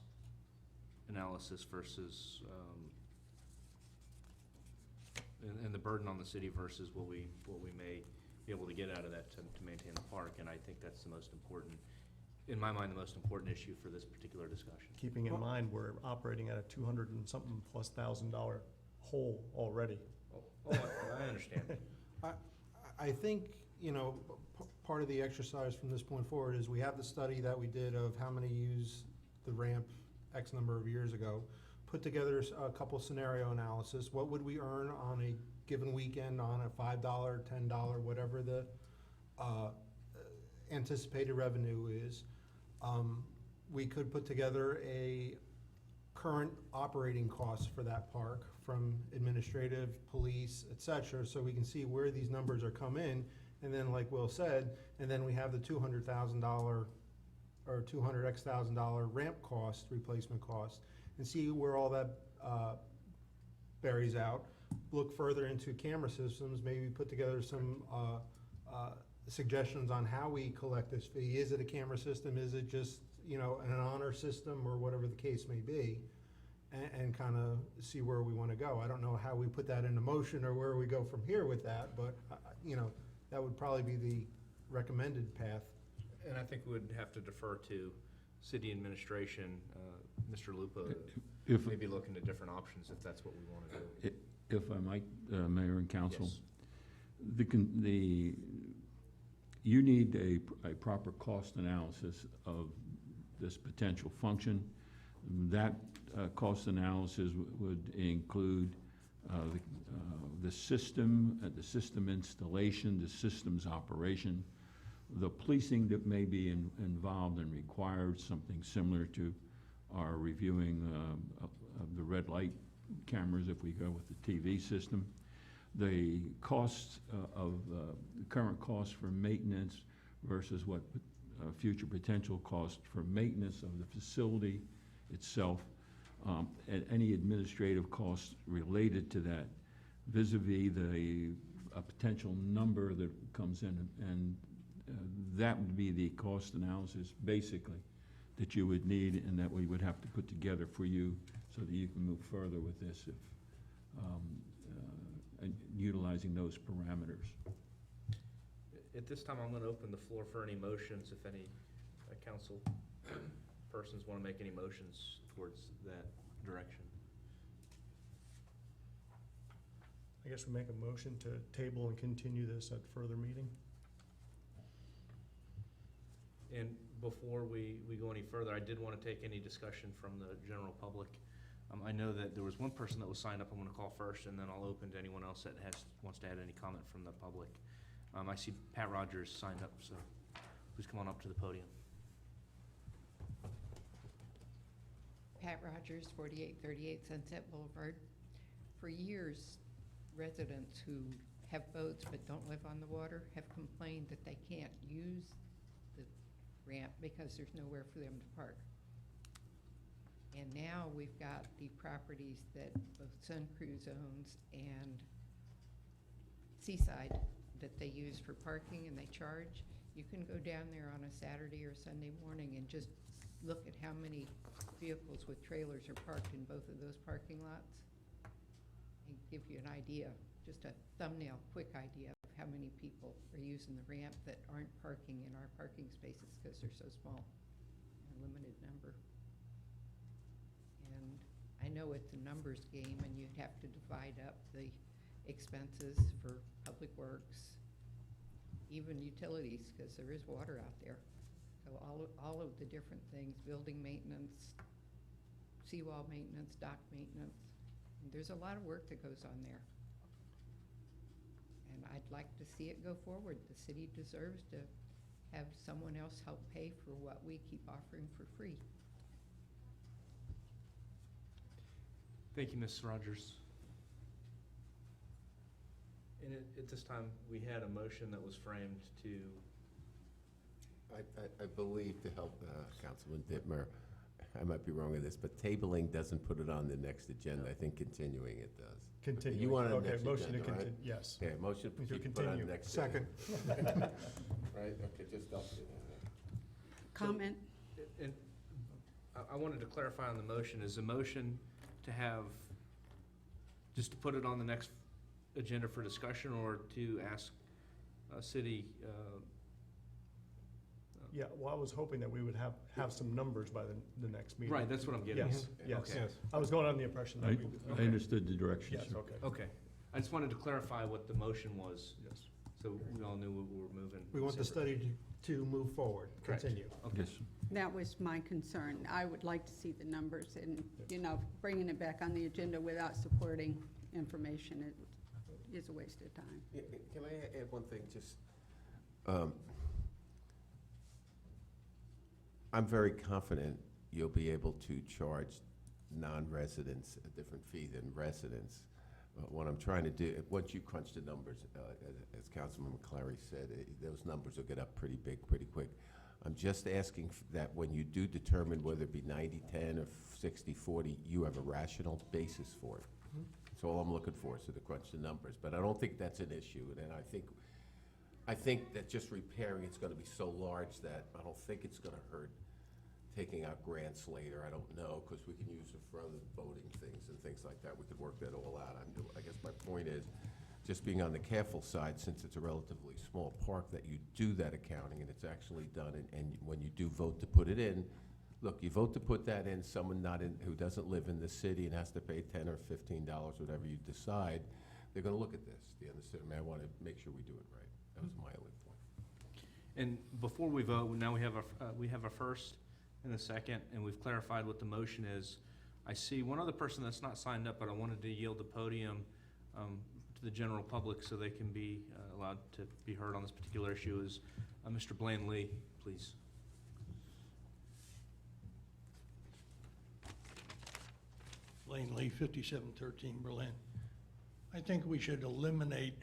analysis versus and the burden on the city versus what we may be able to get out of that to maintain the park. And I think that's the most important, in my mind, the most important issue for this particular discussion. Keeping in mind, we're operating at a $200 and something plus $1,000 hole already. Oh, I understand. I think, you know, part of the exercise from this point forward is we have the study that we did of how many used the ramp X number of years ago, put together a couple scenario analysis. What would we earn on a given weekend on a $5, $10, whatever the anticipated revenue is? We could put together a current operating costs for that park from administrative, police, et cetera, so we can see where these numbers are come in. And then, like Will said, and then we have the $200,000 or $200,000 ramp cost, replacement cost, and see where all that buries out. Look further into camera systems, maybe put together some suggestions on how we collect this fee. Is it a camera system? Is it just, an honor system, or whatever the case may be? And kind of see where we want to go. I don't know how we put that into motion or where we go from here with that, but, that would probably be the recommended path. And I think we would have to defer to city administration, Mr. Lupo, If, maybe look into different options if that's what we want to do. if I might, Mayor and Council, Yes. You need a proper cost analysis of this potential function. That cost analysis would include the system installation, the system's operation, the policing that may be involved and required, something similar to our reviewing of the red light cameras if we go with the TV system. The costs the current costs for maintenance versus what future potential cost for maintenance of the facility itself, and any administrative costs related to that, vis-a-vis a potential number that comes in, and that would be the cost analysis, basically, that you would need and that we would have to put together for you so that you can move further with this if and utilizing those parameters. At this time, I'm going to open the floor for any motions, if any council persons want to make any motions towards that direction. I guess we make a motion to table and continue this at further meeting. And before we go any further, I did want to take any discussion from the general public. I know that there was one person that was signed up I'm going to call first, and then I'll open to anyone else that wants to add any comment from the public. I see Pat Rogers signed up, so please come on up to the podium. Pat Rogers, 4838 Sunset Boulevard. For years, residents who have boats but don't live on the water have complained that they can't use the ramp because there's nowhere for them to park. And now we've got the properties that both Sun Cruise owns and Seaside that they use for parking and they charge. You can go down there on a Saturday or Sunday morning and just look at how many vehicles with trailers are parked in both of those parking lots and give you an idea, just a thumbnail, quick idea of how many people are using the ramp that aren't parking in our parking spaces because they're so small, a limited number. And I know it's a numbers game and you'd have to divide up the expenses for public works, even utilities, because there is water out there. So all of the different things, building maintenance, seawall maintenance, dock maintenance, there's a lot of work that goes on there. And I'd like to see it go forward. The city deserves to have someone else help pay for what we keep offering for free. Thank you, Ms. Rogers. And at this time, we had a motion that was framed to, I believe, to help Councilman Dittmer, I might be wrong in this, but tabling doesn't put it on the next agenda. I think continuing it does. Continue. You want it on the Okay, next motion to agenda, right? continue, yes. Okay, motion To to put on the continue. next. Second. agenda. Right, okay, just up to Comment? and I wanted to clarify on the motion. Is the motion to have, just to put it on the next agenda for discussion, or to ask city, Yeah, well, I was hoping that we would have some numbers by the next meeting. right, that's what I'm getting at. Yes, yes. Okay. I was going on the impression that we would. I understood the direction, Yes, sir. okay. Okay, I just wanted to clarify what the motion was, Yes. so we all knew what we were moving. We want the separately. study to move forward, Correct. continue. Okay. Yes, sir. That was my concern. I would like to see the numbers and, bringing it back on the agenda without supporting information is a waste of time. Can I add one thing, just, I'm very confident you'll be able to charge non-residents a different fee than residents. What I'm trying to do, once you crunch the numbers, as Councilman McClary said, those numbers will get up pretty big, pretty quick. I'm just asking that when you do determine whether it be 90-10 or 60-40, you have a rational basis for it. That's all I'm looking for, so to crunch the numbers. But I don't think that's an issue, and I think that just repairing it's going to be so large that I don't think it's going to hurt taking out grants later. I don't know, because we can use it for other voting things and things like that. We could work that all out. I guess my point is, just being on the careful side, since it's a relatively small park, that you do that accounting and it's actually done, and when you do vote to put it in, look, you vote to put that in, someone not in, who doesn't live in the city and has to pay $10 or $15, whatever you decide, they're gonna look at this. Do you understand? I wanna make sure we do it right. That was my only point. And before we vote, now we have a first and a second, and we've clarified what the motion is. I see one other person that's not signed up, but I wanted to yield the podium to the general public so they can be allowed to be heard on this particular issue is Mr. Blaine Lee, please. Lane Lee, 5713 Berlin. I think we should eliminate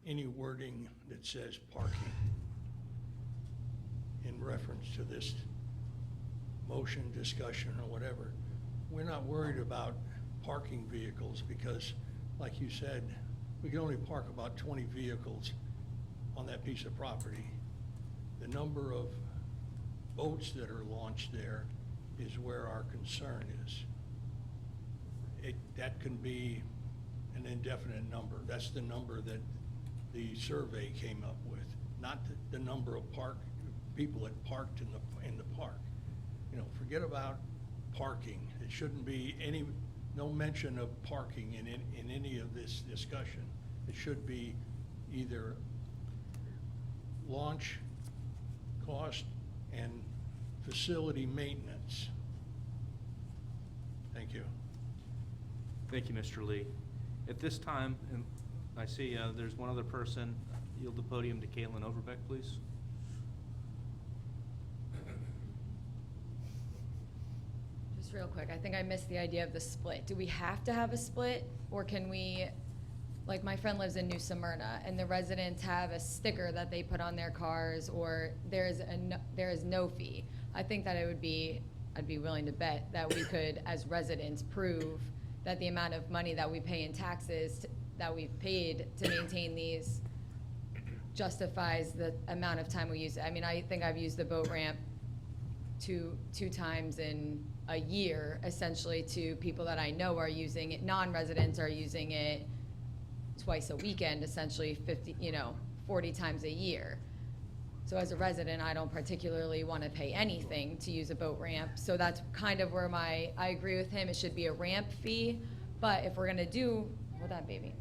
any wording that says parking in reference to this motion, discussion, or whatever. We're not worried about parking vehicles because, like you said, we can only park about 20 vehicles on that piece of property. The number of boats that are launched there is where our concern is. That can be an indefinite number. That's the number that the survey came up with, not the number of people that parked in the park. You know, forget about parking. It shouldn't be no mention of parking in any of this discussion. It should be either launch cost and facility maintenance. Thank you. Thank you, Mr. Lee. At this time, and I see there's one other person. Yield the podium to Caitlin Overbeck, please. Just real quick, I think I missed the idea of the split. Do we have to have a split, or can we, like my friend lives in New Smyrna, and the residents have a sticker that they put on their cars, or there is no fee. I think that I'd be willing to bet that we could, as residents, prove that the amount of money that we pay in taxes that we've paid to maintain these justifies the amount of time we use it. I mean, I think I've used the boat ramp two times in a year, essentially, to people that I know are using it. Non-residents are using it twice a weekend, essentially 40 times a year. So as a resident, I don't particularly want to pay anything to use a boat ramp. So that's kind of where I agree with him. It should be a ramp fee. But if we're going to do, hold on, baby,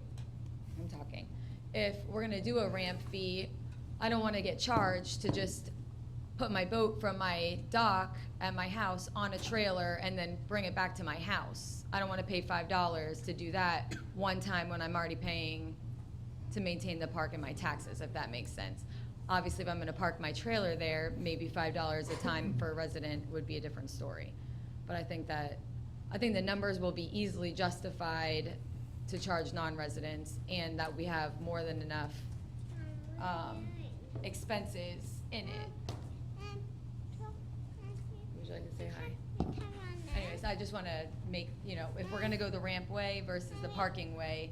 I'm talking. If we're going to do a ramp fee, I don't want to get charged to just put my boat from my dock at my house on a trailer and then bring it back to my house. I don't want to pay $5 to do that one time when I'm already paying to maintain the park and my taxes, if that makes sense. Obviously, if I'm going to park my trailer there, maybe $5 a time for a resident would be a different story. But I think the numbers will be easily justified to charge non-residents, and that we have more than enough expenses in it. Would you like to say hi? Anyways, I just want to make, if we're going to go the ramp way versus the parking way,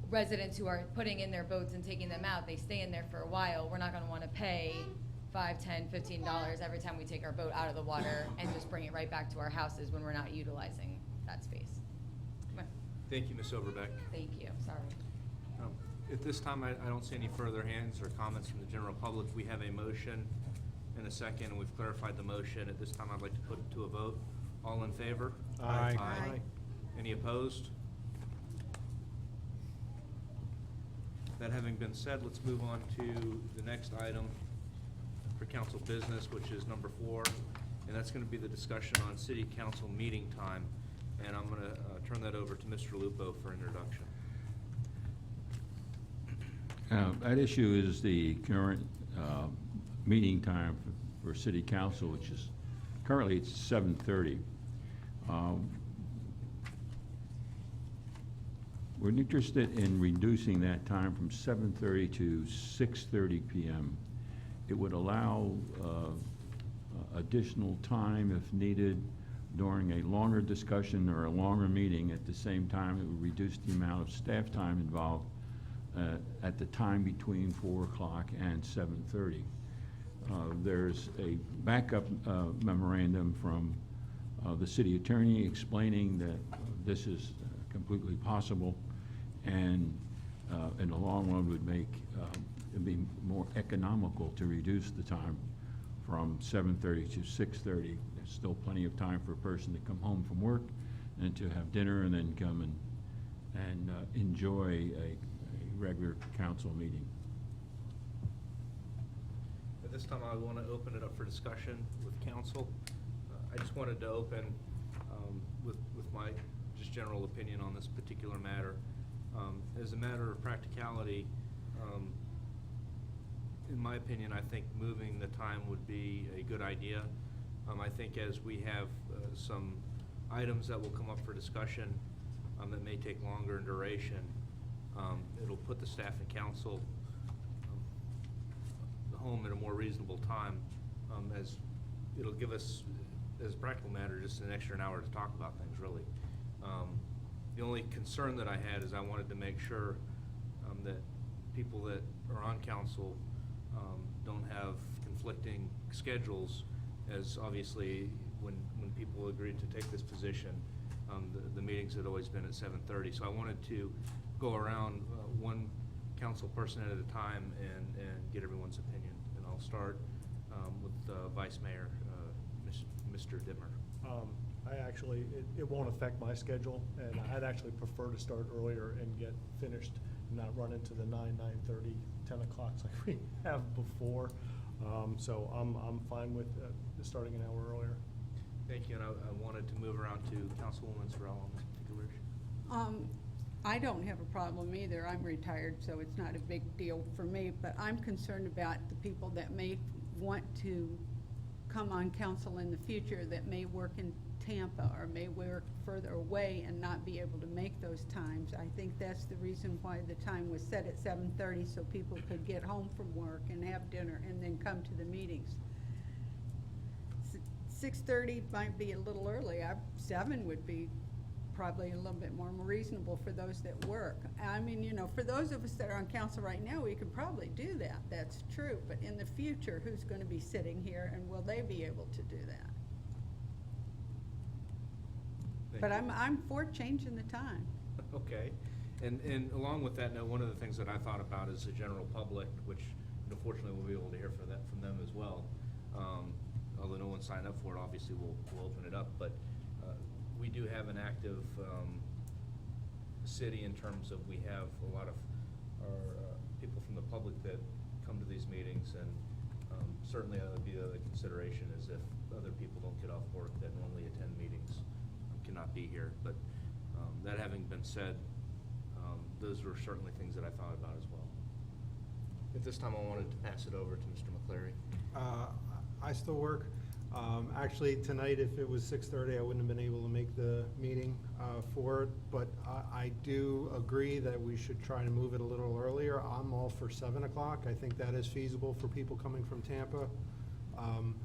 residents who are putting in their boats and taking them out, they stay in there for a while. We're not going to want to pay $5, $10, $15 every time we take our boat out of the water and just bring it right back to our houses when we're not utilizing that space. Thank you, Ms. Overbeck. Thank you, sorry. At this time, I don't see any further hands or comments from the general public. We have a motion and a second, and we've clarified the motion. At this time, I'd like to put it to a vote. All in favor? Aye. Aye. Any opposed? That having been said, let's move on to the next item for council business, which is number 4, and that's going to be the discussion on city council meeting time. And I'm going to turn that over to Mr. Lupo for introduction. That issue is the current meeting time for city council, which is currently it's 7:30. We're interested in reducing that time from 7:30 to 6:30 PM. It would allow additional time if needed during a longer discussion or a longer meeting. At the same time, it would reduce the amount of staff time involved at the time between 4 o'clock and 7:30. There's a backup memorandum from the city attorney explaining that this is completely possible, and in the long run would make it be more economical to reduce the time from 7:30 to 6:30. There's still plenty of time for a person to come home from work and to have dinner and then come and enjoy a regular council meeting. At this time, I want to open it up for discussion with council. I just wanted to open with my just general opinion on this particular matter. As a matter of practicality, in my opinion, I think moving the time would be a good idea. I think as we have some items that will come up for discussion that may take longer in duration, it'll put the staff and council home at a more reasonable time, as it'll give us, as a practical matter, just an extra hour to talk about things, really. The only concern that I had is I wanted to make sure that people that are on council don't have conflicting schedules, as obviously when people agreed to take this position, the meetings had always been at 7:30. So I wanted to go around one council person at a time and get everyone's opinion. And I'll start with Vice Mayor, Mr. Dimmer. It won't affect my schedule, and I'd actually prefer to start earlier and get finished and not run into the 9:30, 10 o'clock like we have before. So I'm fine with starting an hour earlier. Thank you, and I wanted to move around to Councilwoman Sorrell on this particular issue. I don't have a problem either. I'm retired, so it's not a big deal for me, but I'm concerned about the people that may want to come on council in the future that may work in Tampa or may work further away and not be able to make those times. I think that's the reason why the time was set at 7:30, so people could get home from work and have dinner and then come to the meetings. 6:30 might be a little early. 7 would be probably a little bit more reasonable for those that work. I mean, for those of us that are on council right now, we could probably do that. That's true. But in the future, who's going to be sitting here, and will they be able to do that? But I'm for changing the time. Okay, and along with that note, one of the things that I thought about is the general public, which fortunately we'll be able to hear from them as well. Although no one signed up for it, obviously we'll open it up. But we do have an active city in terms of we have a lot of our people from the public that come to these meetings, and certainly that would be the other consideration is if other people don't get off work that normally attend meetings cannot be here. But that having been said, those were certainly things that I thought about as well. At this time, I wanted to pass it over to Mr. McCleary. I still work. Actually, tonight, if it was 6:30, I wouldn't have been able to make the meeting for it, but I do agree that we should try to move it a little earlier. I'm all for 7 o'clock. I think that is feasible for people coming from Tampa.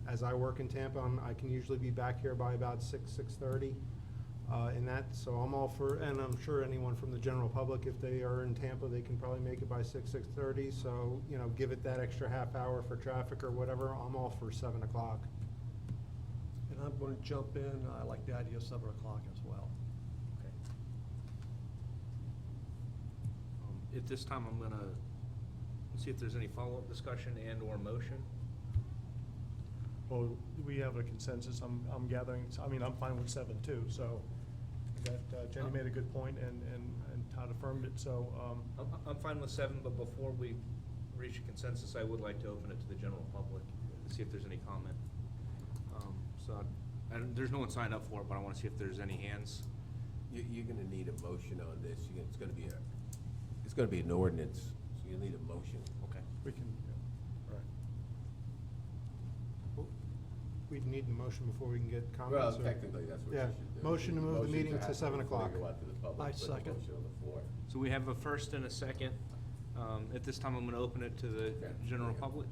As I work in Tampa, I can usually be back here by about 6:30 in that, so I'm all for, and I'm sure anyone from the general public, if they are in Tampa, they can probably make it by 6:30, so, give it that extra half hour for traffic or whatever. I'm all for 7 o'clock. And I'm going to jump in. I like the idea of 7 o'clock as well. Okay. At this time, I'm going to see if there's any follow-up discussion and/or motion. Well, we have a consensus. I'm gathering, I'm fine with 7 too, so that Jenny made a good point and Todd affirmed it, so. I'm fine with 7, but before we reach a consensus, I would like to open it to the general public to see if there's any comment. There's no one signed up for it, but I want to see if there's any hands. You're gonna need a motion on this. It's gonna be an ordinance, so you'll need a motion. Okay. We can, yeah, all right. we'd need a motion before we can get Well, comments. or- technically, that's what you Yeah, should do. motion to move the meeting to happen 7 before o'clock. you go out to the public, I put the second. motion on the floor. So we have a first and a second. At this time, I'm going to open it to the Yeah. general public.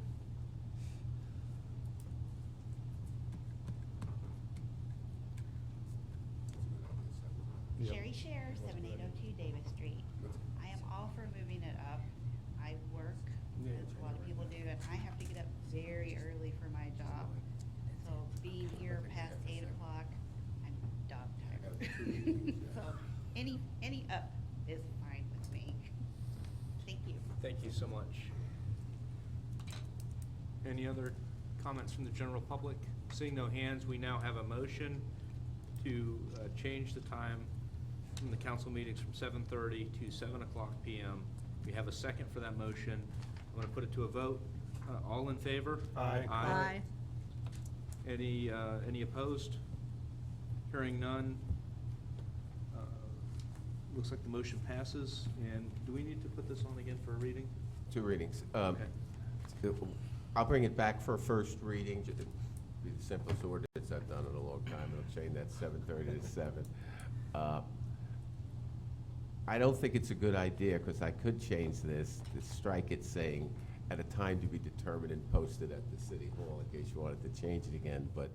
Yep. Sherry Scher, 7802 Davis Street. I am all for moving it up. I work, as a lot of people do, and I have to get up very early for my job. So being here past 8 o'clock, I'm dog tired. So any up is fine with me. Thank you. Thank you so much. Any other comments from the general public? Seeing no hands, we now have a motion to change the time from the council meetings from 7:30 to 7 o'clock PM. We have a second for that motion. I'm going to put it to a vote. All in favor? Aye. Aye. Any opposed? Hearing none. Looks like the motion passes. And do we need to put this on again for a reading? 2 readings. Okay. I'll bring it back for a first reading, just to be the simplest ordinance I've done in a long time. It'll change that 7:30 to 7. I don't think it's a good idea, because I could change this, to strike it saying, at a time to be determined and posted at the city hall, in case you wanted to change it again. But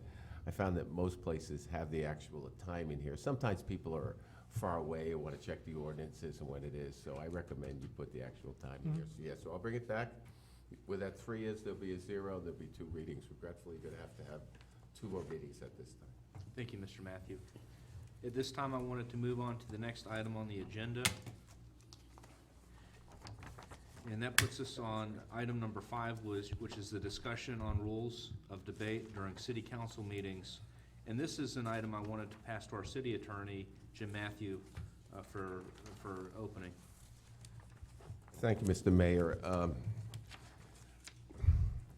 I found that most places have the actual time in here. Sometimes people are far away and want to check the ordinances and when it is, so I recommend you put the actual time in here. So, yeah, so I'll bring it back. Where that 3 is, there'll be a 0, there'll be 2 readings. Regretfully, you're gonna have 2 more readings at this time. Thank you, Mr. Matthew. At this time, I wanted to move on to the next item on the agenda. And that puts us on item number 5, which is the discussion on rules of debate during city council meetings. And this is an item I wanted to pass to our city attorney, Jim Matthew, for opening. Thank you, Mr. Mayor.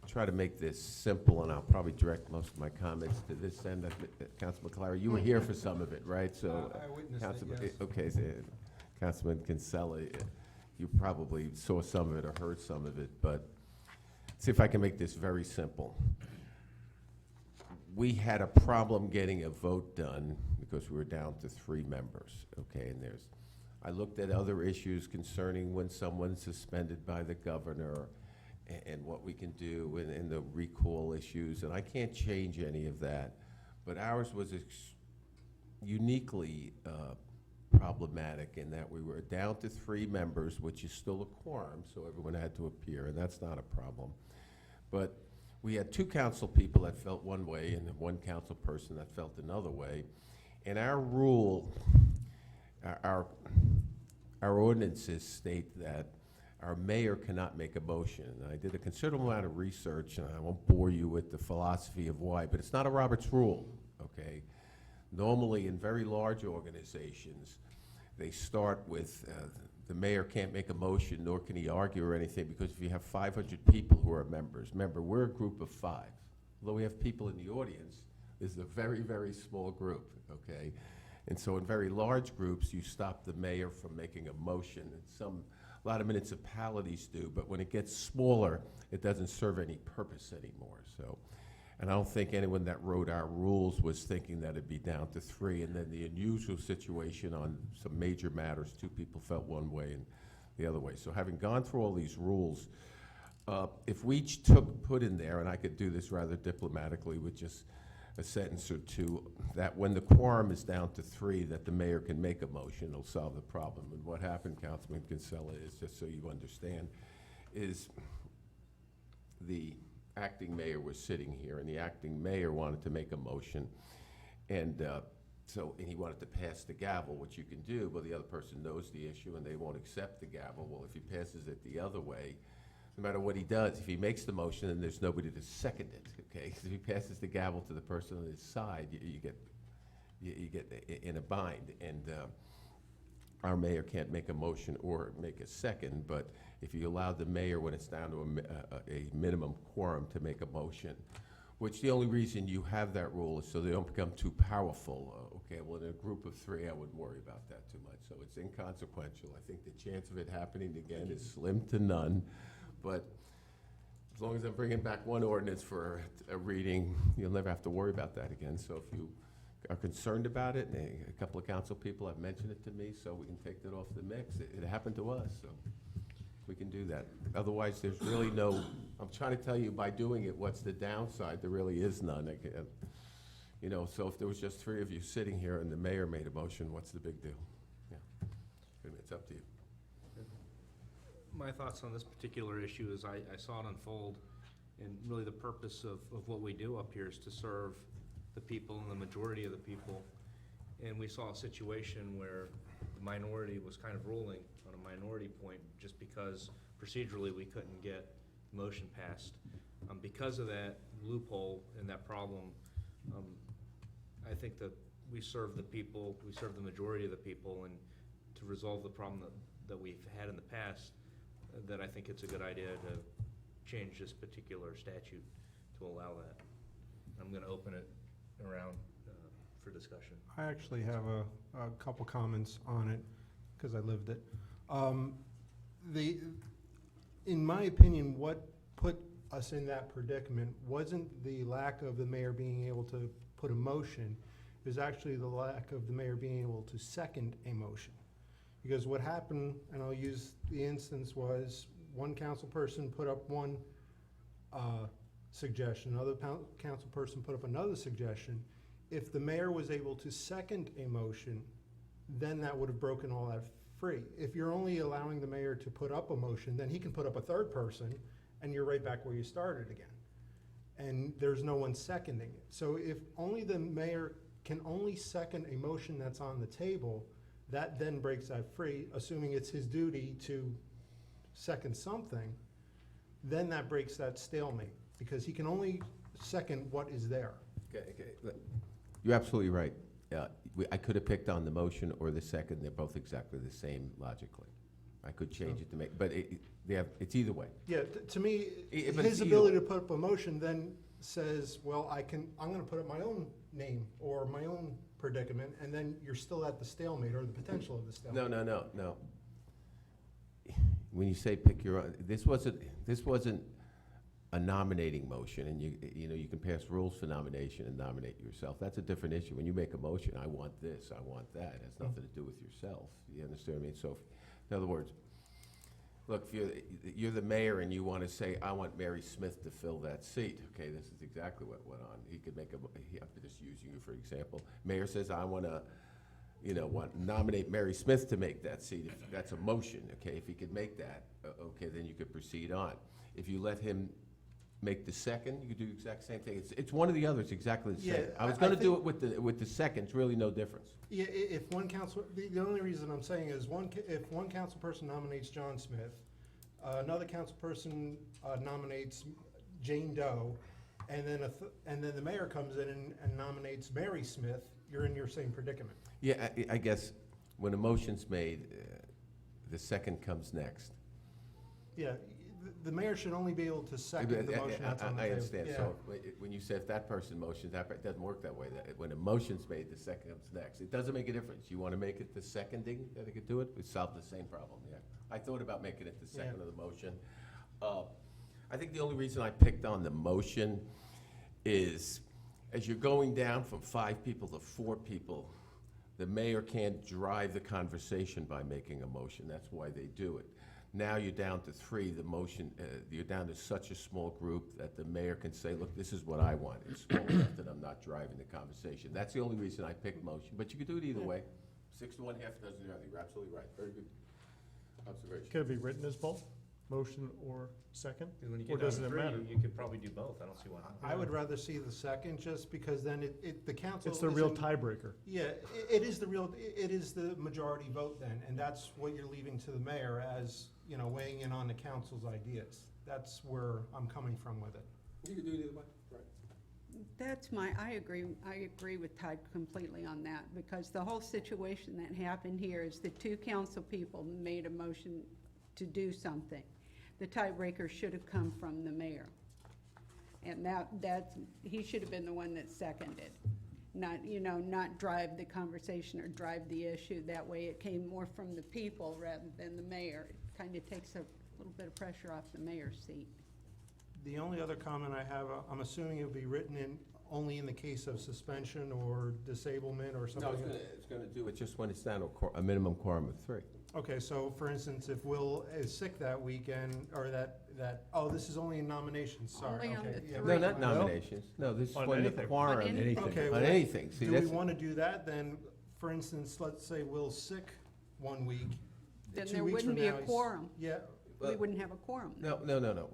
Try to make this simple, and I'll probably direct most of my comments to this end. Councilman Clary, you were here for some of it, right? So, I witnessed it, Councilman- yes. Okay, so, Councilman Kinsella, you probably saw some of it or heard some of it, but see if I can make this very simple. We had a problem getting a vote done because we were down to 3 members, okay? And I looked at other issues concerning when someone's suspended by the governor and what we can do and the recall issues, and I can't change any of that. But ours was uniquely problematic in that we were down to 3 members, which is still a quorum, so everyone had to appear, and that's not a problem. But we had 2 council people that felt one way and 1 council person that felt another way. And our rule, our ordinances state that our mayor cannot make a motion. And I did a considerable amount of research, and I won't bore you with the philosophy of why, but it's not a Robert's rule, okay? Normally, in very large organizations, they start with the mayor can't make a motion, nor can he argue or anything, because if you have 500 people who are members, remember, we're a group of 5. Although we have people in the audience, this is a very, very small group, okay? And so in very large groups, you stop the mayor from making a motion, and a lot of municipalities do, but when it gets smaller, it doesn't serve any purpose anymore. So, and I don't think anyone that wrote our rules was thinking that it'd be down to 3. And then the unusual situation on some major matters, 2 people felt one way and the other way. So having gone through all these rules, if we each put in there, and I could do this rather diplomatically with just a sentence or 2, that when the quorum is down to 3, that the mayor can make a motion, it'll solve the problem. And what happened, Councilman Kinsella, is, just so you understand, is the acting mayor was sitting here, and the acting mayor wanted to make a motion, and and he wanted to pass the gavel, which you can do, but the other person knows the issue, and they won't accept the gavel. Well, if he passes it the other way, no matter what he does, if he makes the motion and there's nobody to second it, okay? 'Cause if he passes the gavel to the person on his side, you get in a bind. And our mayor can't make a motion or make a second, but if you allow the mayor, when it's down to a minimum quorum, to make a motion, which the only reason you have that rule is so they don't become too powerful. Okay, well, in a group of 3, I wouldn't worry about that too much. So it's inconsequential. I think the chance of it happening again is slim to none. But As long as I'm bringing back one ordinance for a reading, you'll never have to worry about that again. So if you are concerned about it, and a couple of council people have mentioned it to me, so we can take that off the mix. It happened to us, so we can do that. Otherwise, there's really no, I'm trying to tell you by doing it, what's the downside? There really is none. You know, so if there was just three of you sitting here and the mayor made a motion, what's the big deal? Yeah, it's up to you. My thoughts on this particular issue is I saw it unfold, and really the purpose of what we do up here is to serve the people and the majority of the people. And we saw a situation where the minority was kind of ruling on a minority point just because procedurally we couldn't get the motion passed. Because of that loophole and that problem, I think that we serve the people, we serve the majority of the people, and to resolve the problem that we've had in the past, that I think it's a good idea to change this particular statute to allow that. I'm going to open it around for discussion. I actually have a couple comments on it, because I lived it. In my opinion, what put us in that predicament wasn't the lack of the mayor being able to put a motion, it was actually the lack of the mayor being able to second a motion. Because what happened, and I'll use the instance, was one council person put up one suggestion, another council person put up another suggestion. If the mayor was able to second a motion, then that would have broken all that free. If you're only allowing the mayor to put up a motion, then he can put up a third person, and you're right back where you started again. And there's no one seconding it. So if only the mayor can only second a motion that's on the table, that then breaks that free, assuming it's his duty to second something, then that breaks that stalemate, because he can only second what is there. Okay. You're absolutely right. I could have picked on the motion or the second. They're both exactly the same logically. I could change it to make, but it's either way. Yeah, to me, But his it's ability either- to put up a motion then says, well, I'm gonna put up my own name or my own predicament, and then you're still at the stalemate or the potential of the stalemate. No. When you say pick your own, this wasn't a nominating motion, and you can pass rules for nomination and nominate yourself. That's a different issue. When you make a motion, I want this, I want that, it has nothing to do with yourself. You understand what I mean? So, in other words, look, if you're the mayor and you want to say, I want Mary Smith to fill that seat, okay, this is exactly what went on. He could make I'm just using you for example. Mayor says, I want to, nominate Mary Smith to make that seat. If that's a motion, okay, if he could make that, okay, then you could proceed on. If you let him make the second, you could do the exact same thing. It's one or the other, it's exactly the same. Yeah, I was I going to do think- it with the second, it's really no difference. Yeah, if one council, the only reason I'm saying is if one council person nominates John Smith, another council person nominates Jane Doe, and then the mayor comes in and nominates Mary Smith, you're in your same predicament. Yeah, I guess when a motion's made, the second comes next. Yeah, the mayor should only be able to second the motion that's on the I table. understand, Yeah. so when you say if that person motions, it doesn't work that way. When a motion's made, the second comes next. It doesn't make a difference. You want to make it the seconding that it could do it, we solve the same problem, yeah. I thought about making it the second of the motion. I think the only reason I picked on the motion is, as you're going down from 5 people to 4 people, the mayor can't drive the conversation by making a motion. That's why they do it. Now you're down to 3, the motion, you're down to such a small group that the mayor can say, look, this is what I want. It's small enough that I'm not driving the conversation. That's the only reason I picked motion, but you could do it either way. 6 to 1, half a dozen the other. You're absolutely right. Very good observation. Could it be written as both, motion or second? When you Or get down doesn't to it 3, matter? you could probably do both. I don't see why not. I would rather see the second, just because then the council. It's the real isn't- tiebreaker. Yeah, it is the majority vote then, and that's what you're leaving to the mayor as, weighing in on the council's ideas. That's where I'm coming from with it. You could do it either way, right. I agree with Todd completely on that, because the whole situation that happened here is the 2 council people made a motion to do something. The tiebreaker should have come from the mayor. And he should have been the one that seconded, not drive the conversation or drive the issue. That way it came more from the people rather than the mayor. It kind of takes a little bit of pressure off the mayor's seat. The only other comment I have, I'm assuming it would be written in, only in the case of suspension or disablement or No, something. it's gonna do it just when it's down to a minimum quorum of 3. Okay, so for instance, if Will is sick that weekend, or oh, this is only in nominations, sorry, Only on okay. the yeah. three. No, not nominations. No, this is On when the anything. quorum. On anything. Okay, On well, anything. See, Do we that's, want to do that, then, for instance, let's say Will's sick one week. Then 2 there weeks wouldn't from be a now he's- quorum. Yeah, We Well- wouldn't have a quorum. no.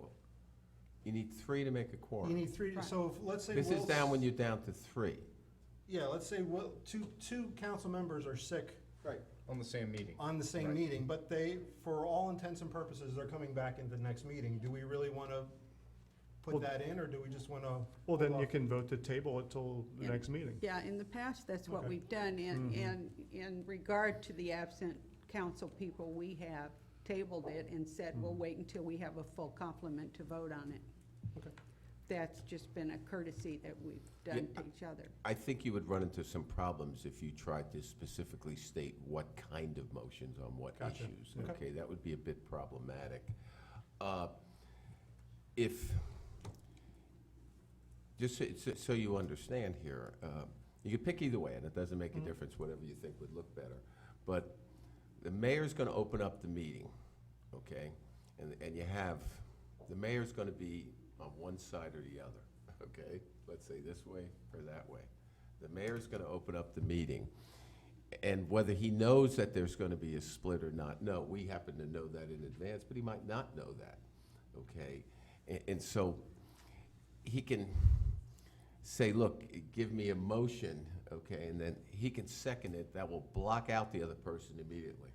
You need 3 to make a quorum. you need 3, Right. so if, let's say This Will's. is down when you're down to 3. Yeah, let's say Will, two council members are sick Right. On the same meeting. on the same Right. meeting, but they, for all intents and purposes, they're coming back into the next meeting. Do we really want to put Well- that in, or do we just want to? Well, then you can vote to table it till the Yeah. next meeting. Yeah, in the past, that's what Okay. we've done, and, Mhm. and in regard to the absent council people, we have tabled it and said, we'll wait until we have a full complement to vote on it. Okay. That's just been a courtesy that we've done Yeah. to each other. I think you would run into some problems if you tried to specifically state what kind of motions on what Gotcha. issues. Okay. Okay, that would be a bit problematic. If, just so you understand here, you could pick either way, and it doesn't make a difference, whatever you think would look better. But the mayor's gonna open up the meeting, okay? And you have, the mayor's gonna be on one side or the other, okay? Let's say this way or that way. The mayor's gonna open up the meeting, and whether he knows that there's gonna be a split or not, no, we happen to know that in advance, but he might not know that, okay? And so, he can say, look, give me a motion, okay, and then he can second it, that will block out the other person immediately.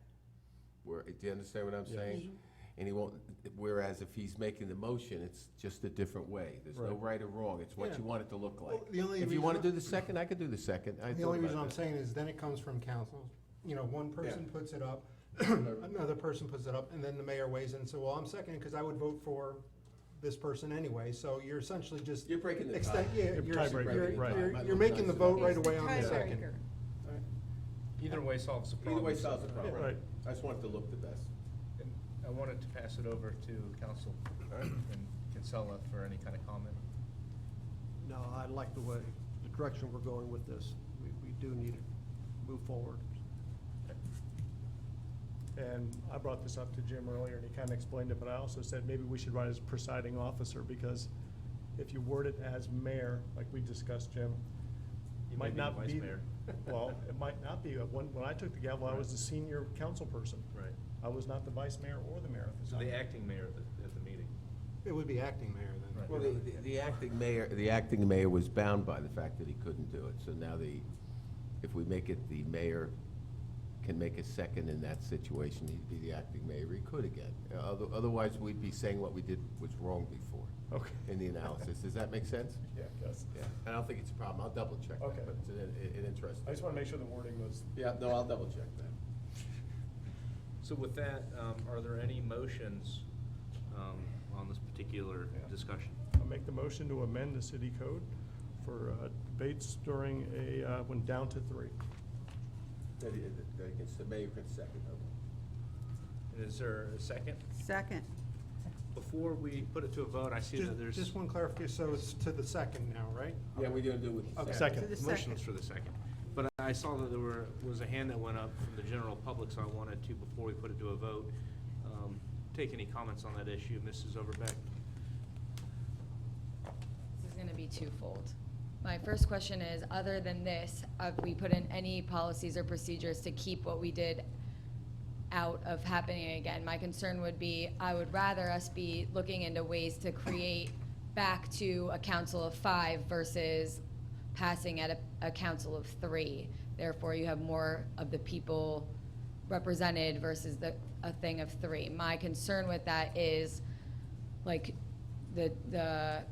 Do you understand what I'm saying? And he won't, whereas if he's making the motion, it's just a different way. There's no right or wrong, it's what Yeah. you want it to look like. Well, the only If you wanna reason- do the second, I could do the second. I The thought only about reason I'm that. saying is then it comes from council. You know, one person puts it up, another person puts it up, and then the mayor weighs in and says, well, I'm second because I would vote for this person anyway. So you're essentially just. You're breaking the extend- tie. Yeah, You're you're, tiebreaker, you're, right. you're- I you're love making the dice. vote right It's the away on the second. tiebreaker. Either way solves the problem. Either way solves the problem. Right. I just want it to look the best. And I wanted to pass it over to Council and Kinsella for any kind of comment. No, I like the way, the direction we're going with this. We do need to move forward. And I brought this up to Jim earlier, and he kind of explained it, but I also said maybe we should write as presiding officer, because if you word it as mayor, like we discussed, Jim, You might may not vice be. mayor. Well, it might not be. When I took the gavel, I was the senior council person. Right. I was not the vice mayor or the mayor at the So time. the acting mayor at the meeting. It would be acting mayor then. Right. Well, the acting mayor was bound by the fact that he couldn't do it. So now if we make it the mayor can make a second in that situation, he'd be the acting mayor, he could again. Otherwise, we'd be saying what we did was wrong before Okay. in the analysis. Does that make sense? Yeah, I guess. Yeah, I don't think it's a problem. I'll double check Okay. that, but it's an interesting. I just want to make sure the wording was. Yeah, no, I'll double check that. So with that, are there any motions on this particular Yeah. discussion? I'll make the motion to amend the city code for debates during when down to 3. The mayor can second. And is there a second? Second. Before we put it to a vote, I see that there's. Just one clarification, so it's to the second now, right? Yeah, we're gonna do it with the Okay. Second. To the Motion second. was for the second. But I saw that there was a hand that went up from the general public, so I wanted to, before we put it to a vote, take any comments on that issue. Mrs. Overbeck? This is gonna be twofold. My first question is, other than this, have we put in any policies or procedures to keep what we did out of happening again? My concern would be, I would rather us be looking into ways to create back to a council of 5 versus passing at a council of 3. Therefore, you have more of the people represented versus a thing of 3. My concern with that is, like, the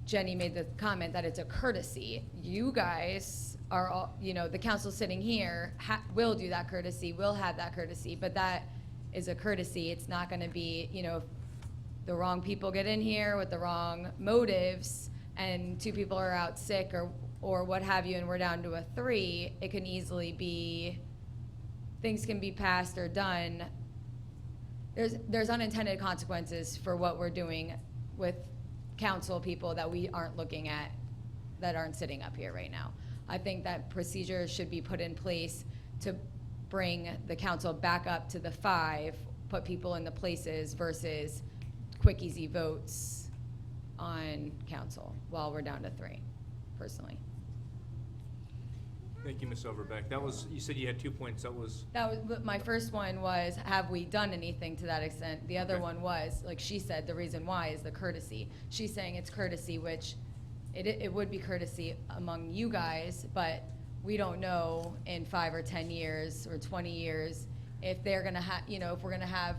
Jenny made the comment that it's a courtesy. You guys are all, the council sitting here will do that courtesy, will have that courtesy, but that is a courtesy. It's not gonna be, if the wrong people get in here with the wrong motives and 2 people are out sick or what have you, and we're down to a 3, it can easily be, things can be passed or done. There's unintended consequences for what we're doing with council people that we aren't looking at, that aren't sitting up here right now. I think that procedures should be put in place to bring the council back up to the 5, put people in the places versus quick, easy votes on council while we're down to 3, personally. Thank you, Ms. Overbeck. That was, you said you had 2 points. That was, But my first one was, have we done anything to that extent? The other Okay. one was, like she said, the reason why is the courtesy. She's saying it's courtesy, which it would be courtesy among you guys, but we don't know in 5 or 10 years or 20 years if they're gonna have, if we're gonna have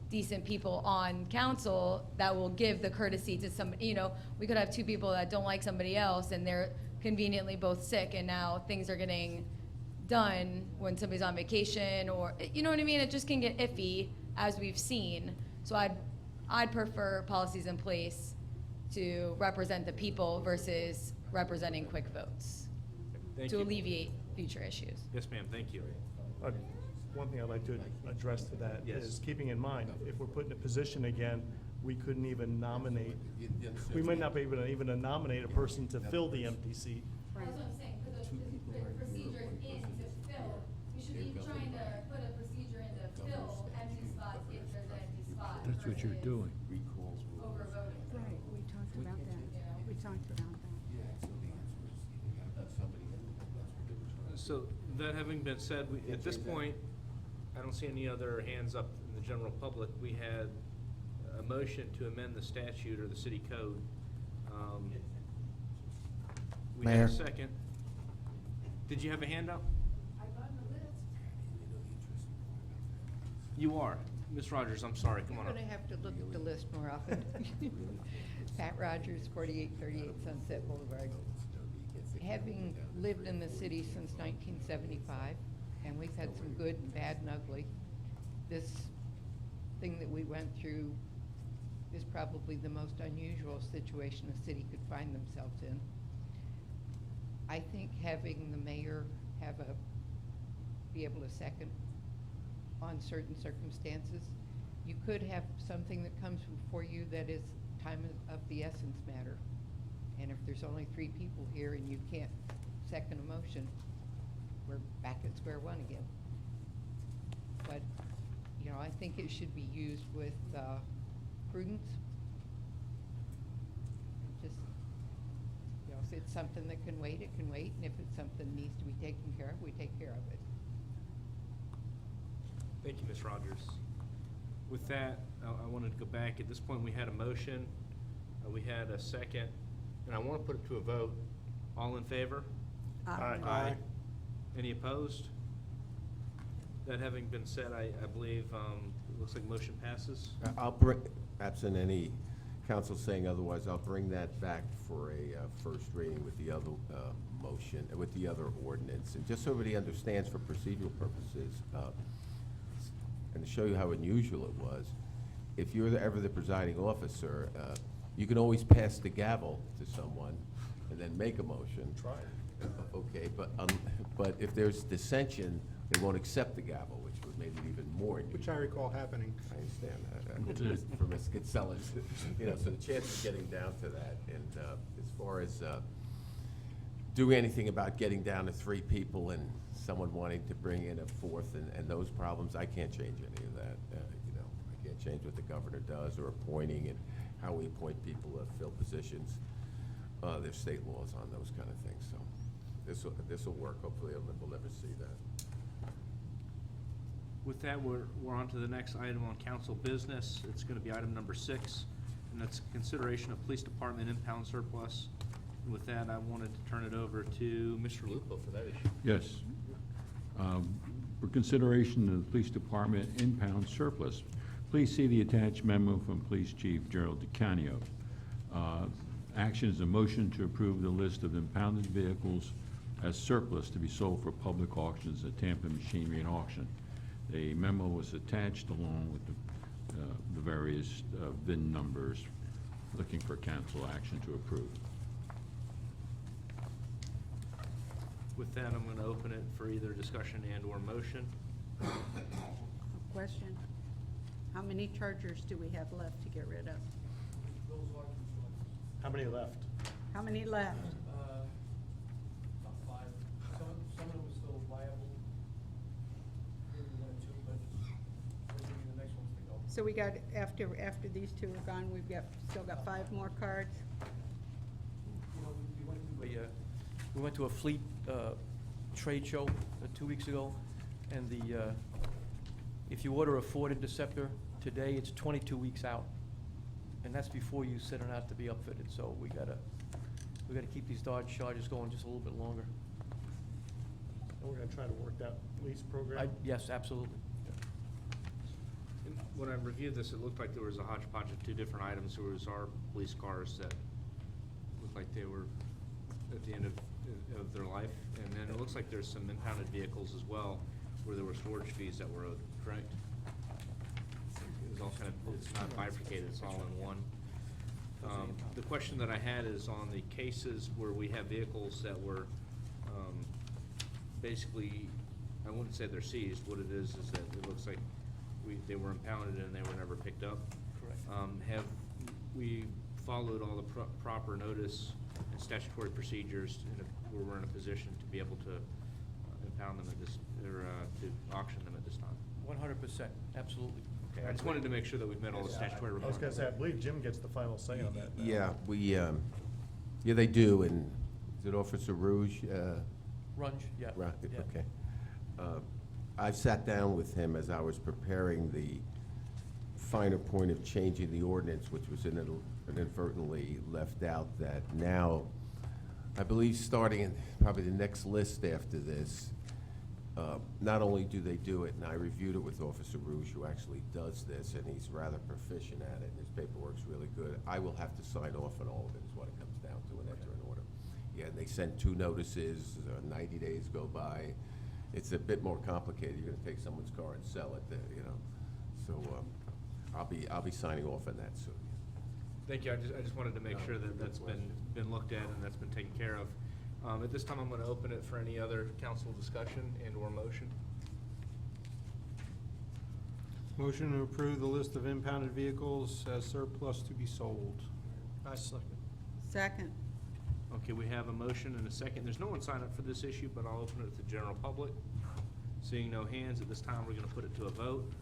decent people on council that will give the courtesy to somebody. We could have 2 people that don't like somebody else and they're conveniently both sick, and now things are getting done when somebody's on vacation, or, you know what I mean? It just can get iffy, as we've seen. So I'd prefer policies in place to represent the people versus representing quick votes, thank to you. alleviate future issues. Yes, ma'am, thank you. One thing I'd like to address to that Yes. is keeping in mind, if we're put in a position again, we couldn't even nominate, we might not be able to even nominate a person to fill the empty seat. That's what I'm saying, because the procedure is to fill. We should be trying to put a procedure in to fill empty spots if there's an empty spot. That's what you're doing. Overvoting. Right, we talked about that. We talked about that. So, that having been said, at this point, I don't see any other hands up in the general public. We had a motion to amend the statute or the city code. We had Mayor. a second. Did you have a hand up? You are. Ms. Rogers, I'm sorry, come on You're up. gonna have to look at the list more often. Pat Rogers, 4838 Sunset Boulevard. Having lived in the city since 1975, and we've had some good and bad and ugly, this thing that we went through is probably the most unusual situation a city could find themselves in. I think having the mayor be able to second on certain circumstances, you could have something that comes before you that is time of the essence matter. And if there's only 3 people here and you can't second a motion, we're back at square one again. But, I think it should be used with prudence. Just, if it's something that can wait, it can wait, and if it's something that needs to be taken care of, we take care of it. Thank you, Ms. Rogers. With that, I wanted to go back. At this point, we had a motion, we had a second, and I want to put it to a vote. All in favor? Aye. Any opposed? That having been said, I believe, it looks like motion passes. I'll bring, absent any council saying otherwise, I'll bring that back for a first reading with the other motion, with the other ordinance. And just so everybody understands for procedural purposes, and to show you how unusual it was, if you're ever the presiding officer, you can always pass the gavel to someone and then make a motion. Try it. Okay, but if there's dissension, they won't accept the gavel, which would make it even more unusual. Which I recall happening. I understand that, for Ms. Kinsella's, so the chance of getting down to that, and as far as doing anything about getting down to 3 people and someone wanting to bring in a 4th and those problems, I can't change any of that. I can't change what the governor does, or appointing and how we appoint people to fill positions. There's state laws on those kind of things, so this will work. Hopefully, we'll never see that. With that, we're on to the next item on council business. It's going to be item number 6, and that's consideration of police department impound surplus. And with that, I wanted to turn it over to Mr. Lupo for that issue. Yes. For consideration of the police department impound surplus, please see the attached memo from Police Chief Gerald DeCanio. Action is a motion to approve the list of impounded vehicles as surplus to be sold for public auctions at Tampa Machinery and Auction. The memo was attached along with the various VIN numbers, looking for council action to approve. With that, I'm going to open it for either discussion and/or motion. Question, how many Chargers do we have left to get rid of? How many left? How many left? About 5. Some of them are still viable. Maybe 1 or 2, but those will be the next ones to go. So we got, after these two are gone, still got 5 more cards? You know, we went to a fleet trade show 2 weeks ago, and if you order a Ford Interceptor today, it's 22 weeks out. And that's before you send it out to be upfitted, so we gotta keep these Dodge Chargers going just a little bit longer. And we're gonna try to work that lease program? Yes, absolutely. And when I reviewed this, it looked like there was a hodgepodge of 2 different items. There was our police cars that looked like they were at the end of their life. And then it looks like there's some impounded vehicles as well, where there were storage fees that were owed, correct? It was all kind of, it's not bifurcated, it's all in one. The question that I had is on the cases where we have vehicles that were, basically, I wouldn't say they're seized. What it is that it looks like they were impounded and they were never picked up. Correct. Have we followed all the proper notice and statutory procedures where we're in a position to be able to impound them at this, or to auction them at this time? 100%, absolutely. Okay, I just wanted to make sure that we've met all the statutory I was requirements. gonna say, I believe Jim gets the final say on that now. Yeah, yeah, they do, and is it Officer Rouge? Runge, yeah. Right, yeah. okay. I've sat down with him as I was preparing the finer point of changing the ordinance, which was inadvertently left out, that now, I believe starting in probably the next list after this, not only do they do it, and I reviewed it with Officer Rouge, who actually does this, and he's rather proficient at it, and his paperwork's really good. I will have to sign off on all of it, is what it comes down to, and enter an order. Yeah, and they send 2 notices, 90 days go by. It's a bit more complicated. You're gonna take someone's car and sell it, you know. So, I'll be signing off on that soon. Thank you. I just wanted to make sure that that's been looked at and that's been taken care of. At this time, I'm going to open it for any other council discussion and/or motion. Motion to approve the list of impounded vehicles as surplus to be sold. I second. Second. Okay, we have a motion and a second. There's no one signed up for this issue, but I'll open it to the general public. Seeing no hands, at this time, we're going to put it to a vote.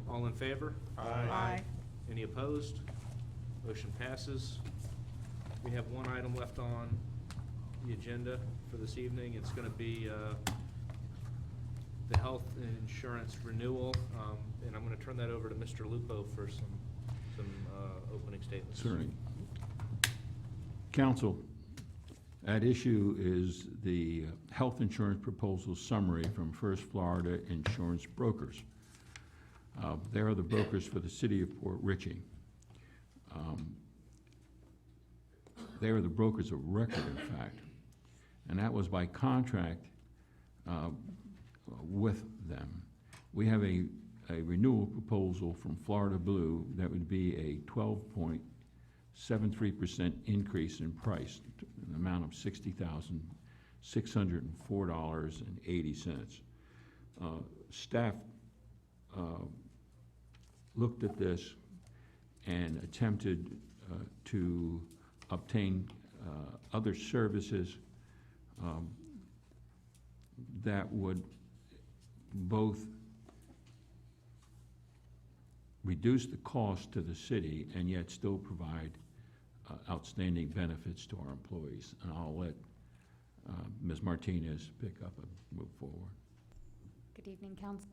All in favor? Aye. Any opposed? Motion passes. We have one item left on the agenda for this evening. It's going to be the health insurance renewal, and I'm going to turn that over to Mr. Lupo for some opening statements. Certainly. Council, at issue is the health insurance proposal summary from First Florida Insurance Brokers. They are the brokers for the city of Port Richey. They are the brokers of record, in fact, and that was by contract with them. We have a renewal proposal from Florida Blue that would be a 12.73% increase in price, an amount of $60,604.80. Staff looked at this and attempted to obtain other services that would both reduce the cost to the city and yet still provide outstanding benefits to our employees. And I'll let Ms. Martinez pick up and move forward. Good evening, Council.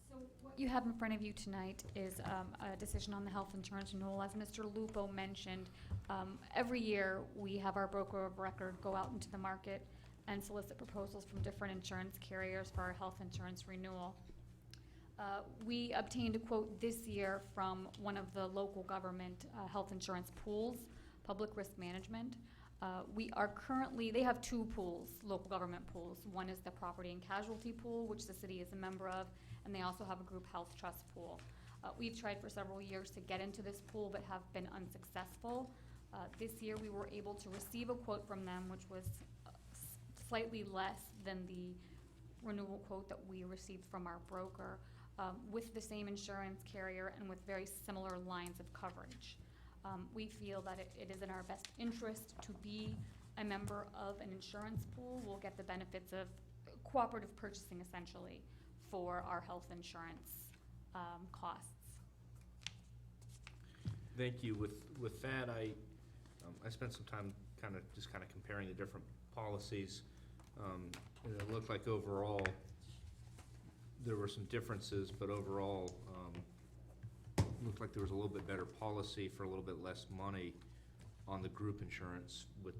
So what you have in front of you tonight is a decision on the health insurance renewal. As Mr. Lupo mentioned, every year we have our broker of record go out into the market and solicit proposals from different insurance carriers for our health insurance renewal. We obtained a quote this year from one of the local government health insurance pools, Public Risk Management. They have 2 pools, local government pools. One is the property and casualty pool, which the city is a member of, and they also have a group health trust pool. We've tried for several years to get into this pool but have been unsuccessful. This year we were able to receive a quote from them which was slightly less than the renewal quote that we received from our broker, with the same insurance carrier and with very similar lines of coverage. We feel that it is in our best interest to be a member of an insurance pool. We'll get the benefits of cooperative purchasing essentially for our health insurance costs. Thank you. With that, I spent some time kind of comparing the different policies. And it looked like overall, there were some differences, but overall, looked like there was a little bit better policy for a little bit less money on the group insurance with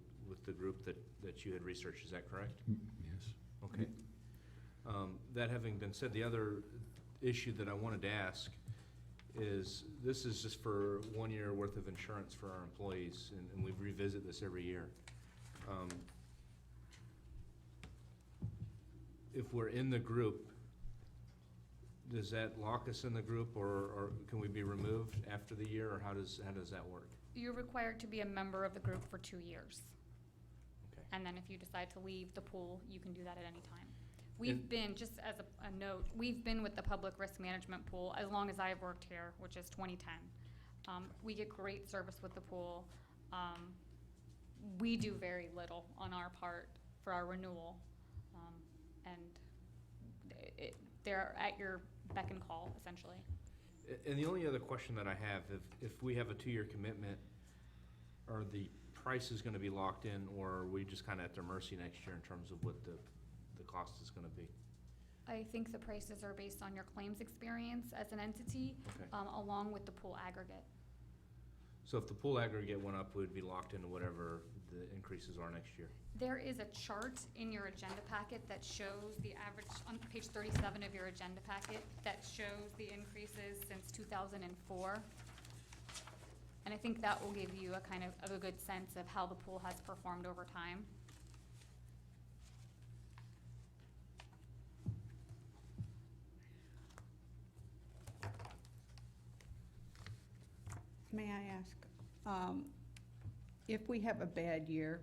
the group that you had researched. Is that correct? Yes. Okay. That having been said, the other issue that I wanted to ask is, this is just for 1 year worth of insurance for our employees, and we revisit this every year. If we're in the group, does that lock us in the group, or can we be removed after the year, or how does that work? You're required to be a member of the group for 2 years. Okay. And then if you decide to leave the pool, you can do that at any time. We've been, just as a note, we've been with the public risk management pool as long as I've worked here, which is 2010. We get great service with the pool. We do very little on our part for our renewal. And they're at your beck and call, essentially. And the only other question that I have, if we have a 2-year commitment, are the prices gonna be locked in, or are we just kinda at their mercy next year in terms of what the cost is gonna be? I think the prices are based on your claims experience as an entity, Okay. Along with the pool aggregate. So if the pool aggregate went up, we'd be locked into whatever the increases are next year? There is a chart in your agenda packet that shows the average, on page 37 of your agenda packet, that shows the increases since 2004. And I think that will give you a kind of a good sense of how the pool has performed over time. May I ask, if we have a bad year,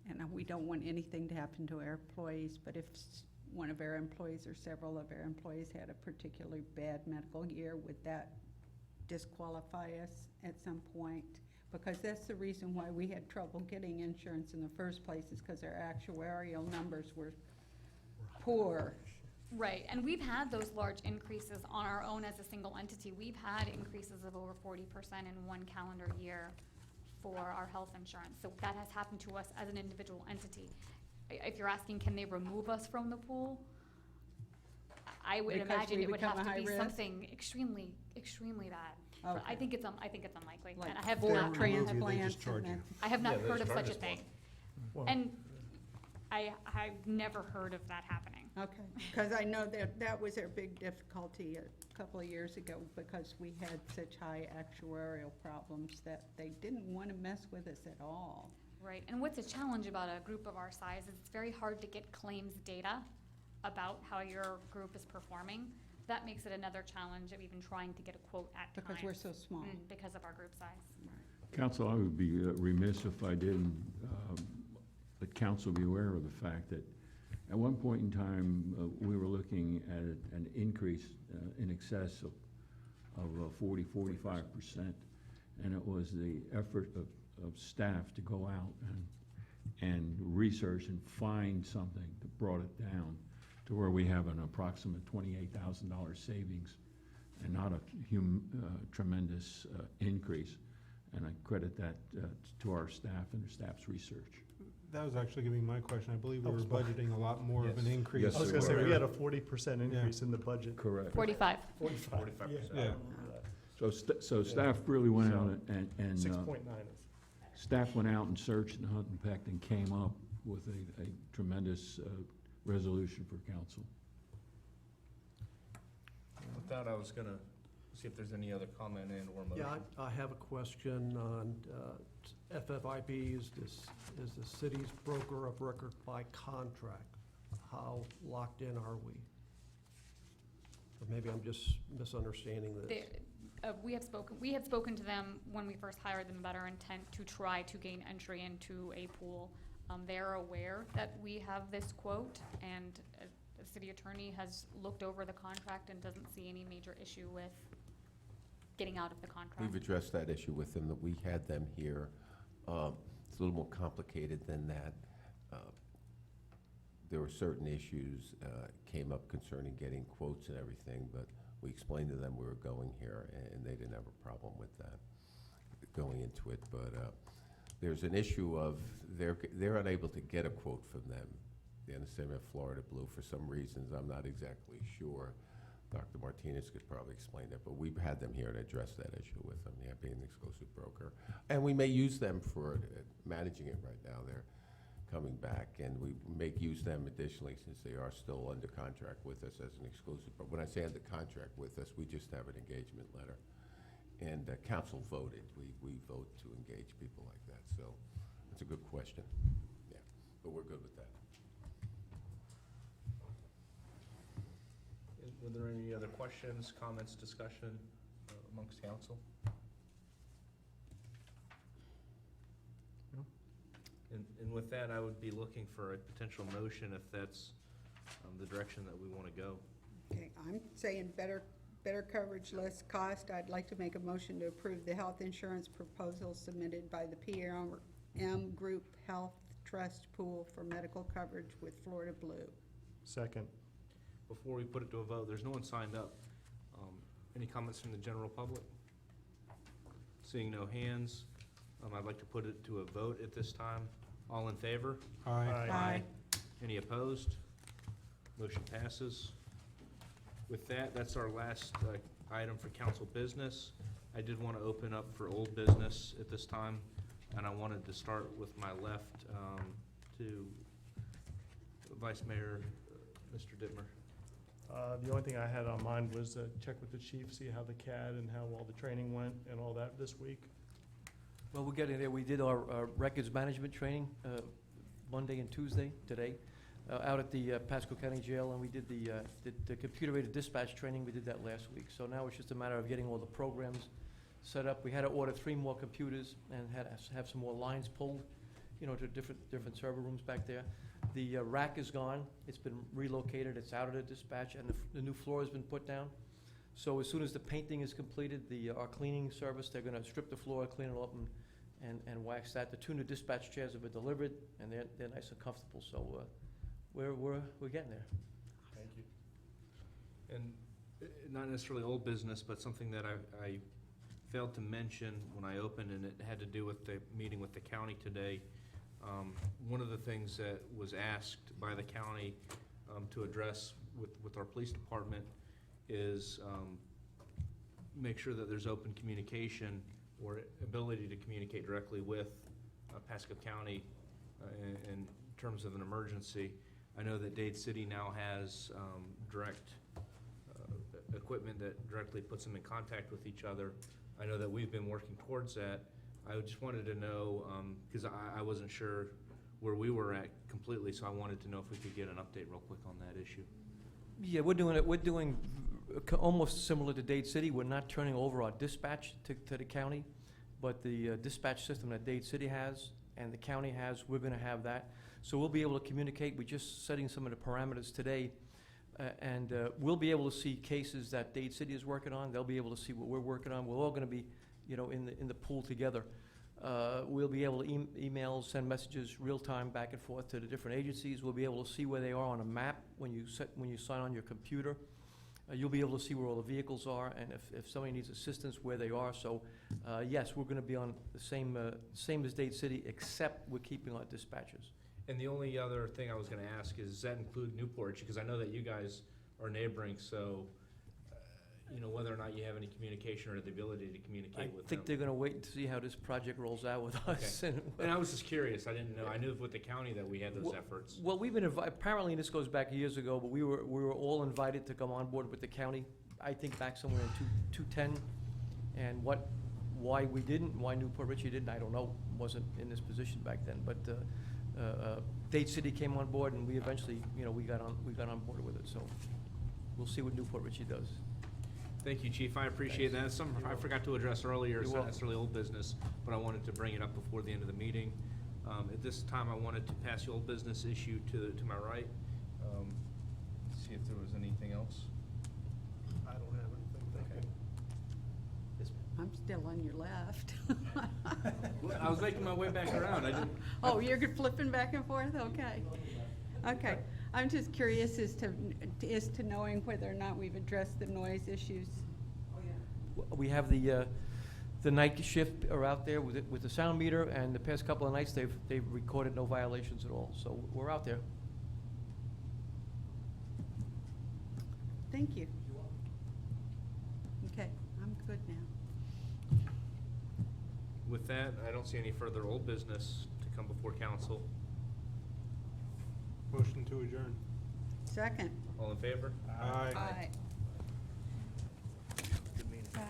and we don't want anything to happen to our employees, but if one of our employees or several of our employees had a particularly bad medical year, would that disqualify us at some point? Because that's the reason why we had trouble getting insurance in the first place, is because our actuarial numbers were poor. Right, and we've had those large increases on our own as a single entity. We've had increases of over 40% in one calendar year for our health insurance. So that has happened to us as an individual entity. If you're asking, can they remove us from the pool? I would Because imagine we it would become have a to be high risk? something extremely, extremely bad. Okay. I think it's unlikely. Like And I have four not, transplants charge you. and I have not Yeah, heard of there's such a charges thing. And I've never heard of that happening. Okay, because I know that was our big difficulty a couple of years ago, because we had such high actuarial problems that they didn't want to mess with us at all. Right, and what's a challenge about a group of our size is it's very hard to get claims data about how your group is performing. That makes it another challenge of even trying to get a quote at times. Because we're so small. Because of our group size. Council, I would be remiss if I didn't let council be aware of the fact that at one point in time, we were looking at an increase in excess of 40–45%, and it was the effort of staff to go out and research and find something that brought it down to where we have an approximate $28,000 savings and not a tremendous increase. And I credit that to our staff and their staff's research. That was actually gonna be my question. I believe we were budgeting a lot more of an Yes. increase. Yes, I was we gonna say, were. we had a 40% increase in the budget. Correct. 45. 45%. Yeah. So staff really went out and 6.9 is. staff went out and searched and hunted and pecked and came up with a tremendous resolution for council. With that, I was gonna see if there's any other comment and or motion. Yeah, I have a question on FFIB is the city's broker of record by contract. How locked in are we? Or maybe I'm just misunderstanding this. We had spoken to them when we first hired them about our intent to try to gain entry into a pool. They're aware that we have this quote, and the city attorney has looked over the contract and doesn't see any major issue with getting out of the contract? We've addressed that issue with them, that we had them here. It's a little more complicated than that. There were certain issues came up concerning getting quotes and everything, but we explained to them we were going here, and they didn't have a problem with that going into it. But there's an issue of they're unable to get a quote from them. The understanding of Florida Blue, for some reasons, I'm not exactly sure. Dr. Martinez could probably explain that, but we've had them here to address that issue with them, yeah, being the exclusive broker. And we may use them for managing it right now. They're coming back, and we may use them additionally since they are still under contract with us as an exclusive. But when I say under contract with us, we just have an engagement letter. And council voted. We vote to engage people like that. So it's a good question. Yeah, but we're good with that. Were there any other questions, comments, discussion amongst council? No? And with that, I would be looking for a potential motion if that's the direction that we want to go. Okay, I'm saying better coverage, less cost. I'd like to make a motion to approve the health insurance proposal submitted by the PRM Group Health Trust Pool for medical coverage with Florida Blue. Second. Before we put it to a vote, there's no one signed up. Any comments from the general public? Seeing no hands, I'd like to put it to a vote at this time. All in favor? Aye. Any opposed? Motion passes. With that, that's our last item for council business. I did want to open up for old business at this time, and I wanted to start with my left to Vice Mayor Mr. Dittmer. The only thing I had on mind was check with the chief, see how the CAD and how well the training went and all that this week. Well, we're getting there. We did our records management training Monday and Tuesday, today, out at the Pasco County Jail, and we did the computer-aided dispatch training. We did that last week. So now it's just a matter of getting all the programs set up. We had to order 3 more computers and had to have some more lines pulled, to different server rooms back there. The rack is gone. It's been relocated. It's out of the dispatch, and the new floor has been put down. So as soon as the painting is completed, our cleaning service, they're going to strip the floor, clean it up, and wax that. The 2 new dispatch chairs have been delivered, and they're nice and comfortable. So we're getting there. Thank you. And not necessarily old business, but something that I failed to mention when I opened, and it had to do with the meeting with the county today. One of the things that was asked by the county to address with our police department is make sure that there's open communication or ability to communicate directly with Pasco County in terms of an emergency. I know that Dade City now has direct equipment that directly puts them in contact with each other. I know that we've been working towards that. I just wanted to know, because I wasn't sure where we were at completely, so I wanted to know if we could get an update real quick on that issue. Yeah, we're doing almost similar to Dade City. We're not turning over our dispatch to the county, but the dispatch system that Dade City has and the county has, we're going to have that. So we'll be able to communicate. We're just setting some of the parameters today, and we'll be able to see cases that Dade City is working on. They'll be able to see what we're working on. We're all going to be, in the pool together. We'll be able to email, send messages real time back and forth to the different agencies. We'll be able to see where they are on a map when you sign on your computer. You'll be able to see where all the vehicles are, and if somebody needs assistance, where they are. So, yes, we're going to be on the same as Dade City, except we're keeping our dispatchers. And the only other thing I was going to ask is, does that include Newport? Because I know that you guys are neighboring, so whether or not you have any communication or the ability to communicate with them. I think they're going to wait to see how this project rolls out with us. Okay. And I was just curious. I didn't know. I knew with the county that we had those efforts. Well, we've been apparently, and this goes back years ago, but we were all invited to come on board with the county. I think back somewhere in 2010, and why we didn't, why Newport Richey didn't, I don't know. Wasn't in this position back then, but Dade City came on board, and we eventually, we got on board with it. So we'll see what Newport Richey does. Thank you, Chief. I appreciate that. Something I forgot to address earlier. It's You're not necessarily old business, but I wanted to bring it up before the end of the meeting. At this time, I wanted to pass the old business issue to my right. See if there was anything else. I don't have anything, thank you. Yes, I'm still on your left. I was making my way back around, I didn't. Oh, you're flipping back and forth? Okay. Okay. I'm just curious as to knowing whether or not we've addressed the noise issues. We have the night shift are out there with the sound meter, and the past couple of nights, they've recorded no violations at all, so we're out there. Thank you. Okay, I'm good now. With that, I don't see any further old business to come before council. Motion to adjourn. Second. All in favor? Aye. Aye. Good meeting. Wow.